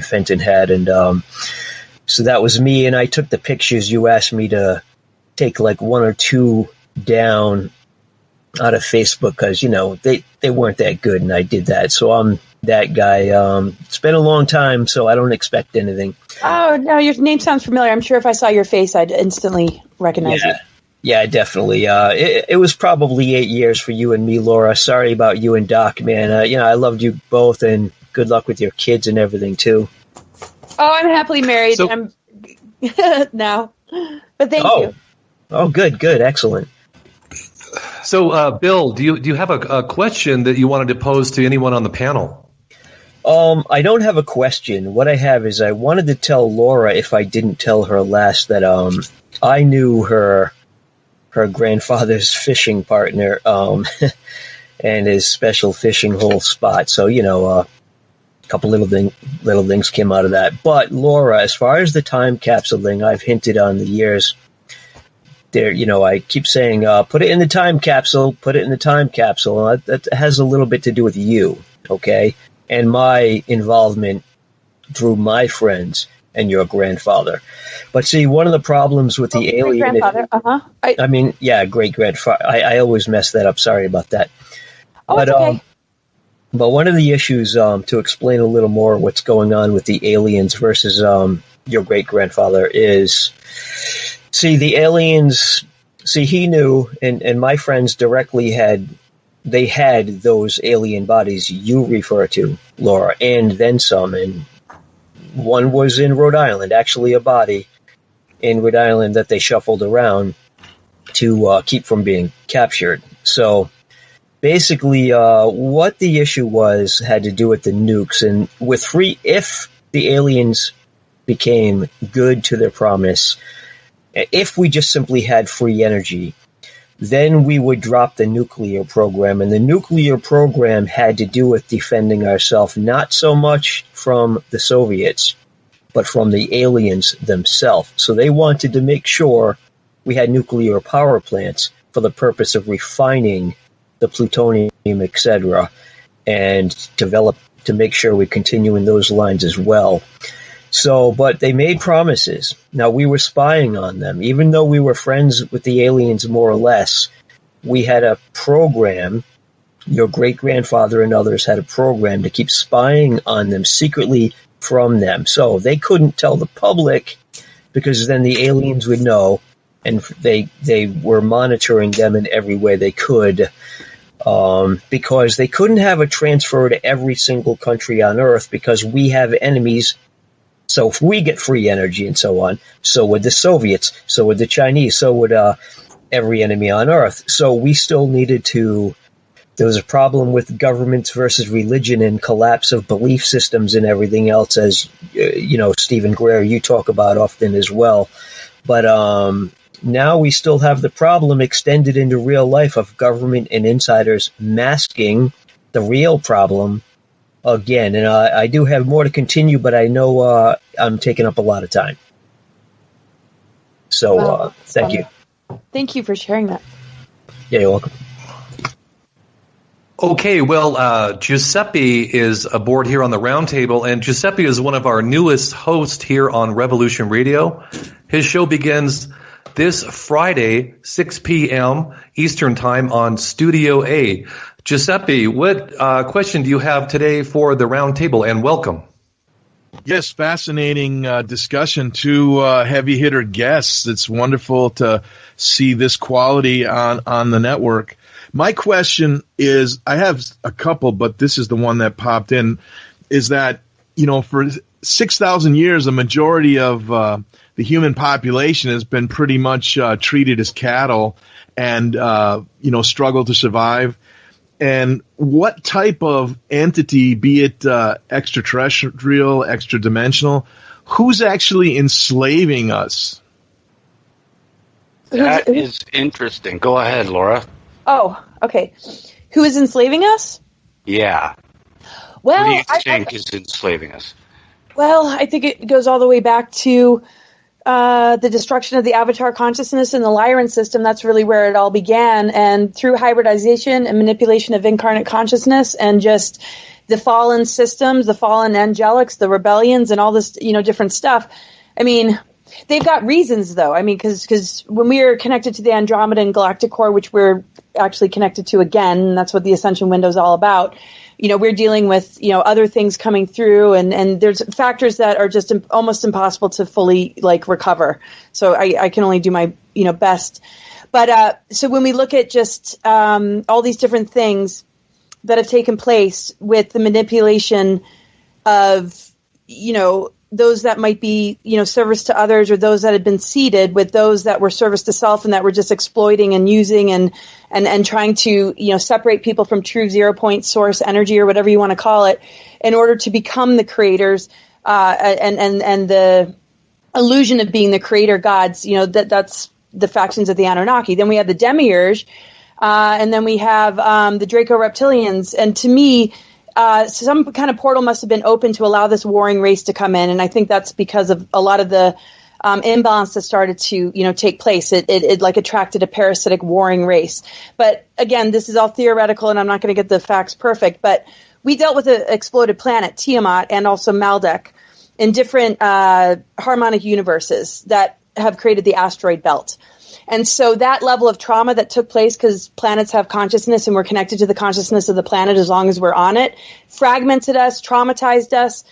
Fenton had, and so that was me, and I took the pictures. You asked me to take like one or two down out of Facebook because they weren't that good, and I did that. So I'm that guy. It's been a long time, so I don't expect anything. Oh no, your name sounds familiar. I'm sure if I saw your face, I'd instantly recognize you. Yeah, definitely. It was probably 8 years for you and me, Laura. Sorry about you and Doc, man. I loved you both, and good luck with your kids and everything too. Oh, I'm happily married. So, I'm now, but thank you. Oh, good, excellent. So, Bill, do you have a question that you wanted to pose to anyone on the panel? I don't have a question. What I have is I wanted to tell Laura, if I didn't tell her last, that I knew her grandfather's fishing partner and his special fishing hole spot. So, a couple little things came out of that. But Laura, as far as the time capsule thing, I've hinted on the years. there, I keep saying, put it in the time capsule, put it in the time capsule. That has a little bit to do with you, okay? And my involvement through my friends and your grandfather. But see, one of the problems with the alien... Grandfather, great-grandfather. I always mess that up. Sorry about that. It's okay. But one of the issues, to explain a little more what's going on with the aliens versus your great-grandfather is... See, the aliens, he knew, and my friends directly had those alien bodies you refer to, Laura, and then some. And one was in Rhode Island, actually a body in Rhode Island that they shuffled around to keep from being captured. So basically, what the issue had to do with the nukes. And if the aliens became good to their promise, if we just simply had free energy, then we would drop the nuclear program. And the nuclear program had to do with defending ourselves, not so much from the Soviets, but from the aliens themselves. So they wanted to make sure we had nuclear power plants for the purpose of refining the plutonium, etc., and to make sure we continue in those lines as well. So, but they made promises. Now, we were spying on them. Even though we were friends with the aliens more or less, we had a program, your great-grandfather and others had a program to keep spying on them secretly from them. So they couldn't tell the public because then the aliens would know, and they were monitoring them in every way they could, because they couldn't have a transfer to every single country on Earth because we have enemies. So if we get free energy and so on, so would the Soviets, so would the Chinese, so would every enemy on Earth. So we still needed to... There was a problem with governments versus religion and collapse of belief systems and everything else, as, Stephen Greer, you talk about often as well. But now we still have the problem extended into real life of government and insiders masking the real problem again. And I do have more to continue, but I know I'm taking up a lot of time. So thank you. Thank you for sharing that. Yeah, you're welcome. Okay, well, Giuseppe is aboard here on the roundtable, and Giuseppe is one of our newest hosts here on Revolution Radio. His show begins this Friday, 6 p.m. Eastern Time on Studio A. Giuseppe, what question do you have today for the roundtable, and welcome. Yes, fascinating discussion. Two heavy hitter guests. It's wonderful to see this quality on the network. My question is, I have a couple, but this is the one that popped in, is that, for 6,000 years, a majority of the human population has been pretty much treated as cattle and, struggle to survive. And what type of entity, be it extraterrestrial, extra-dimensional, who's actually enslaving us? That is interesting. Go ahead, Laura. Oh, okay. Who is enslaving us? Yeah. Well, who do you think is enslaving us? Well, I think it goes all the way back to the destruction of the avatar consciousness in the Lyran system. That's really where it all began. And through hybridization and manipulation of incarnate consciousness and just the fallen systems, the fallen angelics, the rebellions, and all this, different stuff. I mean, they've got reasons, though. I mean, because when we are connected to the Andromeda and Galactic Core, which we're actually connected to again, and that's what the Ascension Window is all about, we're dealing with, other things coming through, and there's factors that are just almost impossible to fully, recover. So I can only do my, best. But so when we look at just all these different things that have taken place with the manipulation of, those that might be, service to others, or those that had been seeded with those that were service to self and that were just exploiting and using and trying to, separate people from true 0 point source energy, or whatever you want to call it, in order to become the creators, and the illusion of being the creator gods, that's the factions of the Anunnaki. Then we have the Demiurge, and then we have, the Draco Reptilians. And to me, some kind of portal must have been open to allow this warring race to come in. And I think that's because of a lot of the imbalance that started to, take place. It like attracted a parasitic warring race. But again, this is all theoretical, and I'm not going to get the facts perfect, but we dealt with an exploded planet, Tiamat, and also Maldek in different harmonic universes that have created the asteroid belt. And so that level of trauma that took place, because planets have consciousness and we're connected to the consciousness of the planet as long as we're on it, fragmented us, traumatized us,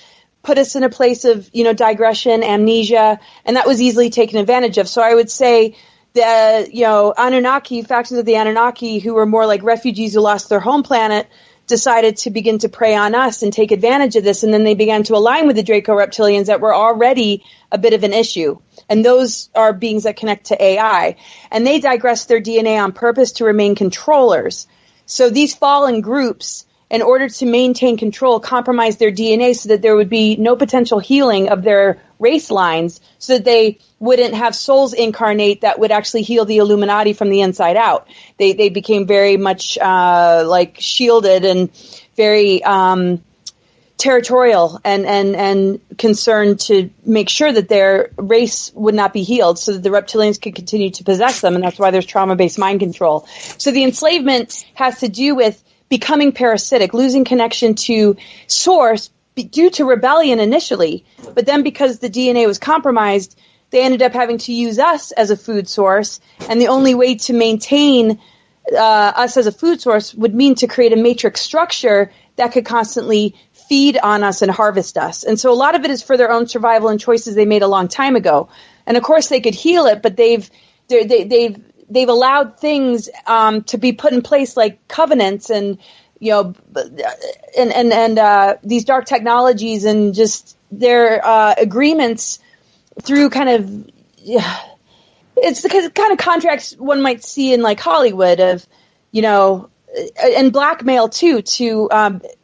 put us in a place of, digression, amnesia, and that was easily taken advantage of. So I would say the, Anunnaki, factions of the Anunnaki who were more like refugees who lost their home planet, decided to begin to prey on us and take advantage of this. And then they began to align with the Draco reptilians that were already a bit of an issue. And those are beings that connect to AI. And they digress their DNA on purpose to remain controllers. So these fallen groups, in order to maintain control, compromise their DNA so that there would be no potential healing of their race lines, so that they wouldn't have souls incarnate that would actually heal the Illuminati from the inside out. They became very much like shielded and very territorial and concerned to make sure that their race would not be healed, so that the reptilians could continue to possess them. And that's why there's trauma-based mind control. So the enslavement has to do with becoming parasitic, losing connection to source due to rebellion initially. But then because the DNA was compromised, they ended up having to use us as a food source. And the only way to maintain us as a food source would mean to create a matrix structure that could constantly feed on us and harvest us. And so a lot of it is for their own survival and choices they made a long time ago. And of course they could heal it, but they've allowed things to be put in place like covenants and these dark technologies and just their agreements through kind of it's the kind of contracts one might see in like Hollywood of and blackmail too, to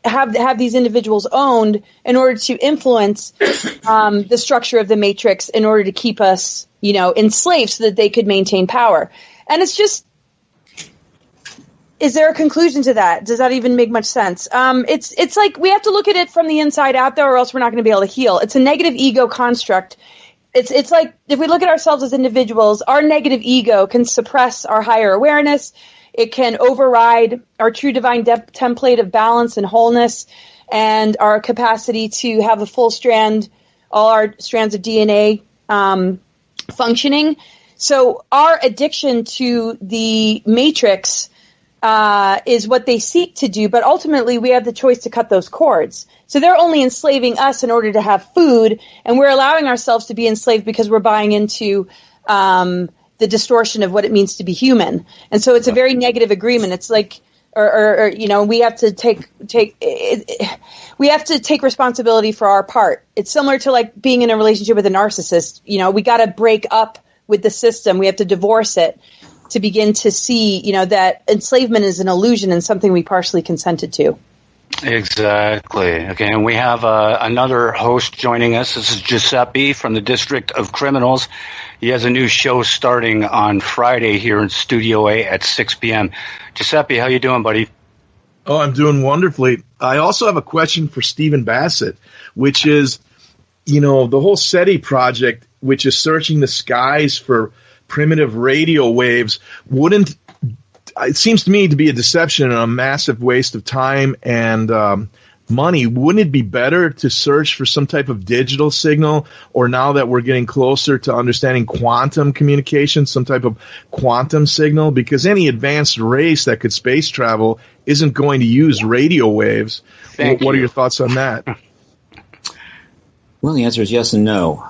have these individuals owned in order to influence the structure of the matrix in order to keep us enslaved so that they could maintain power. And it's just, is there a conclusion to that? Does that even make much sense? It's like we have to look at it from the inside out though, or else we're not going to be able to heal. It's a negative ego construct. It's like if we look at ourselves as individuals, our negative ego can suppress our higher awareness. It can override our true divine template of balance and wholeness and our capacity to have a full strand, all our strands of DNA functioning. So our addiction to the matrix is what they seek to do, but ultimately we have the choice to cut those cords. So they're only enslaving us in order to have food, and we're allowing ourselves to be enslaved because we're buying into the distortion of what it means to be human. And so it's a very negative agreement. It's like, or we have to take responsibility for our part. It's similar to like being in a relationship with a narcissist. We got to break up with the system. We have to divorce it to begin to see, that enslavement is an illusion and something we partially consented to. Exactly. Okay, and we have another host joining us. This is Giuseppe from the District of Criminals. He has a new show starting on Friday here in Studio A at 6 p.m. Giuseppe, how you doing, buddy? Oh, I'm doing wonderfully. I also have a question for Stephen Bassett, which is, the whole SETI project, which is searching the skies for primitive radio waves, it seems to me to be a deception and a massive waste of time and money. Wouldn't it be better to search for some type of digital signal, or now that we're getting closer to understanding quantum communication, some type of quantum signal? Because any advanced race that could space travel isn't going to use radio waves. What are your thoughts on that? Well, the answer is yes and no.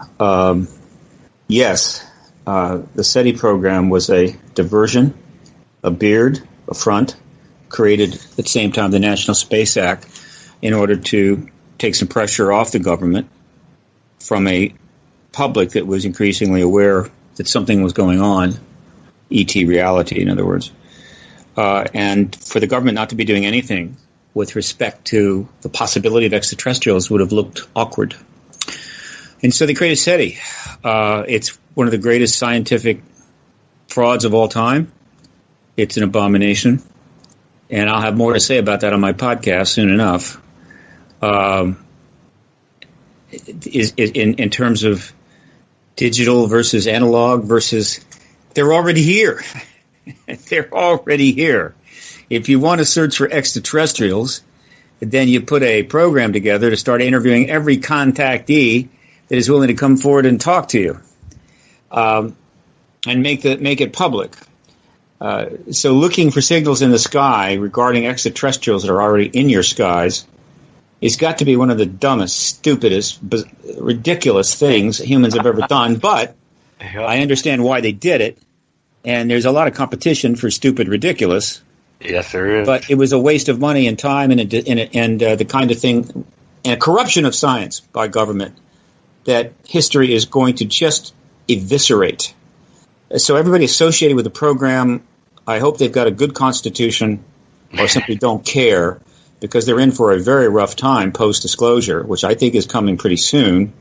Yes, the SETI program was a diversion, a beard, a front, created at the same time the National Space Act in order to take some pressure off the government from a public that was increasingly aware that something was going on, E.T. reality, in other words, and for the government not to be doing anything with respect to the possibility of extraterrestrials would have looked awkward. And so they created SETI. It's one of the greatest scientific frauds of all time. It's an abomination. And I'll have more to say about that on my podcast soon enough. In terms of digital versus analog versus, they're already here. They're already here. If you want to search for extraterrestrials, then you put a program together to start interviewing every contactee that is willing to come forward and talk to you, and make it public. So looking for signals in the sky regarding extraterrestrials that are already in your skies has got to be one of the dumbest, stupidest, ridiculous things humans have ever done. But I understand why they did it, and there's a lot of competition for stupid, ridiculous. Yes, there is. But it was a waste of money and time, and the kind of thing, and a corruption of science by government that history is going to just eviscerate. So everybody associated with the program, I hope they've got a good constitution or simply don't care, because they're in for a very rough time post-disclosure, which I think is coming pretty soon.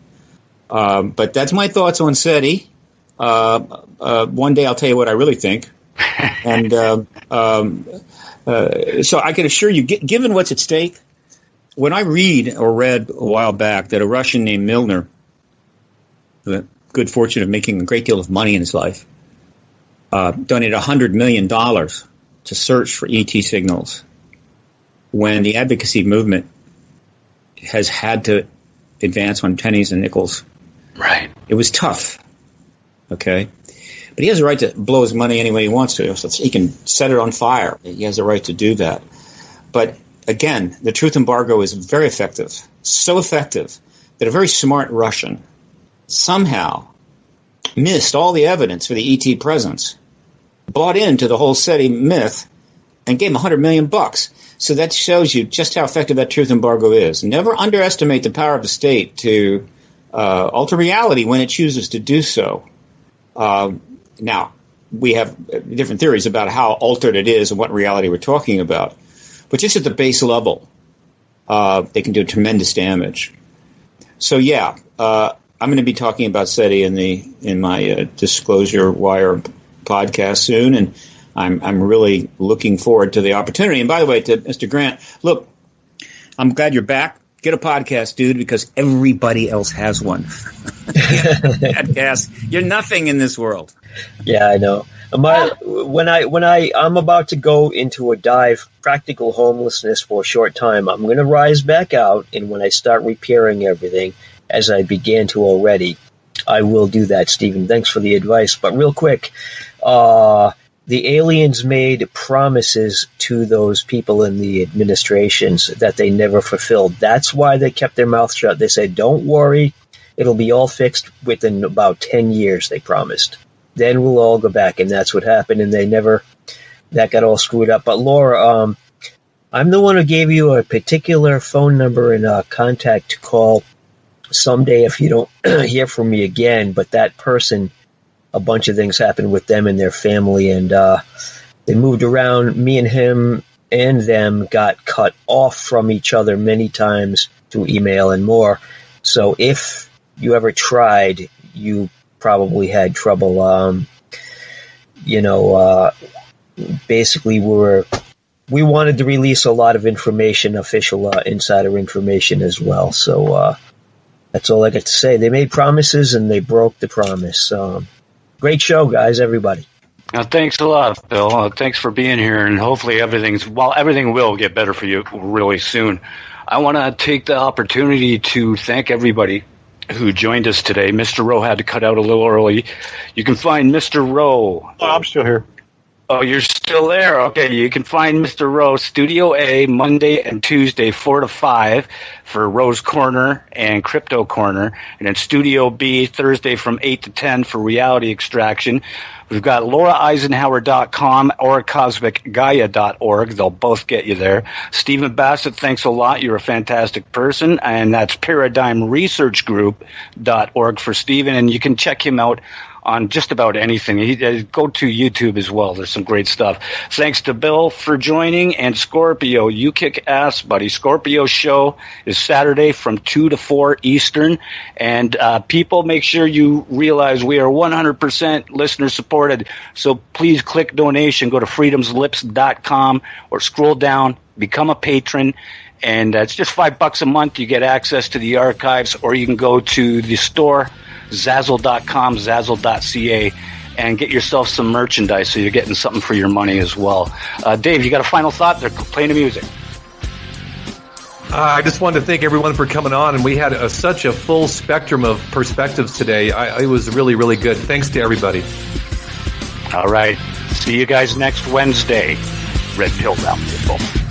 But that's my thoughts on SETI. One day I'll tell you what I really think. And so I can assure you, given what's at stake, when I read or read a while back that a Russian named Milner, the good fortune of making a great deal of money in his life, donated $100 million to search for ET signals, when the advocacy movement has had to advance on pennies and nickels. Right. It was tough. Okay. But he has a right to blow his money any way he wants to. So he can set it on fire. He has a right to do that. But again, the truth embargo is very effective. So effective that a very smart Russian somehow missed all the evidence for the ET presence, bought into the whole SETI myth, and gave him $100 million. So that shows you just how effective that truth embargo is. Never underestimate the power of the state to alter reality when it chooses to do so. Now, we have different theories about how altered it is and what reality we're talking about. But just at the base level, they can do tremendous damage. So, yeah, I'm going to be talking about SETI in my Disclosure Wire podcast soon, and I'm really looking forward to the opportunity. And by the way, to Mr. Grant, look, I'm glad you're back. Get a podcast, dude, because everybody else has one. Podcast. You're nothing in this world. Yeah, I know. I'm about to go into a dive, practical homelessness for a short time. I'm going to rise back out, and when I start repairing everything, as I began to already, I will do that, Stephen. Thanks for the advice. But real quick, the aliens made promises to those people in the administrations that they never fulfilled. That's why they kept their mouth shut. They said, don't worry, it'll be all fixed within about 10 years, they promised. Then we'll all go back, and that's what happened, and that got all screwed up. But Laura, I'm the one who gave you a particular phone number and contact to call someday if you don't hear from me again. But that person, a bunch of things happened with them and their family, and they moved around. Me and him and them got cut off from each other many times through email and more. So if you ever tried, you probably had trouble. Basically we wanted to release a lot of information, official insider information as well. So that's all I got to say. They made promises and they broke the promise. Great show, guys, everybody. Thanks a lot, Bill. Thanks for being here, and hopefully everything will get better for you really soon. I want to take the opportunity to thank everybody who joined us today. Mr. Rowe had to cut out a little early. You can find Mr. Rowe. Oh, I'm still here. Oh, you're still there? Okay, you can find Mr. Rowe, Studio A, Monday and Tuesday, 4 to 5 for Rowe's Corner and Crypto Corner. And then Studio B, Thursday from 8 to 10 for Reality Extraction. We've got LauraEisenhower.com or CosmicGaia.org. They'll both get you there. Stephen Bassett, thanks a lot. You're a fantastic person. And that's ParadigmResearchGroup.org for Stephen. And you can check him out on just about anything. Go to YouTube as well. There's some great stuff. Thanks to Bill for joining, and Scorpio, you kick ass, buddy. Scorpio's show is Saturday from 2 to 4 Eastern. And people, make sure you realize we are 100% listener supported. So please click donation. Go to freedomslips.com or scroll down, become a patron. And it's just $5 a month. You get access to the archives, or you can go to the store, Zazzle.com, Zazzle.ca, and get yourself some merchandise so you're getting something for your money as well. Dave, you got a final thought? They're playing the music. I just wanted to thank everyone for coming on, and we had such a full spectrum of perspectives today. It was really, really good. Thanks to everybody. All right. See you guys next Wednesday. Red Pill Roundtable.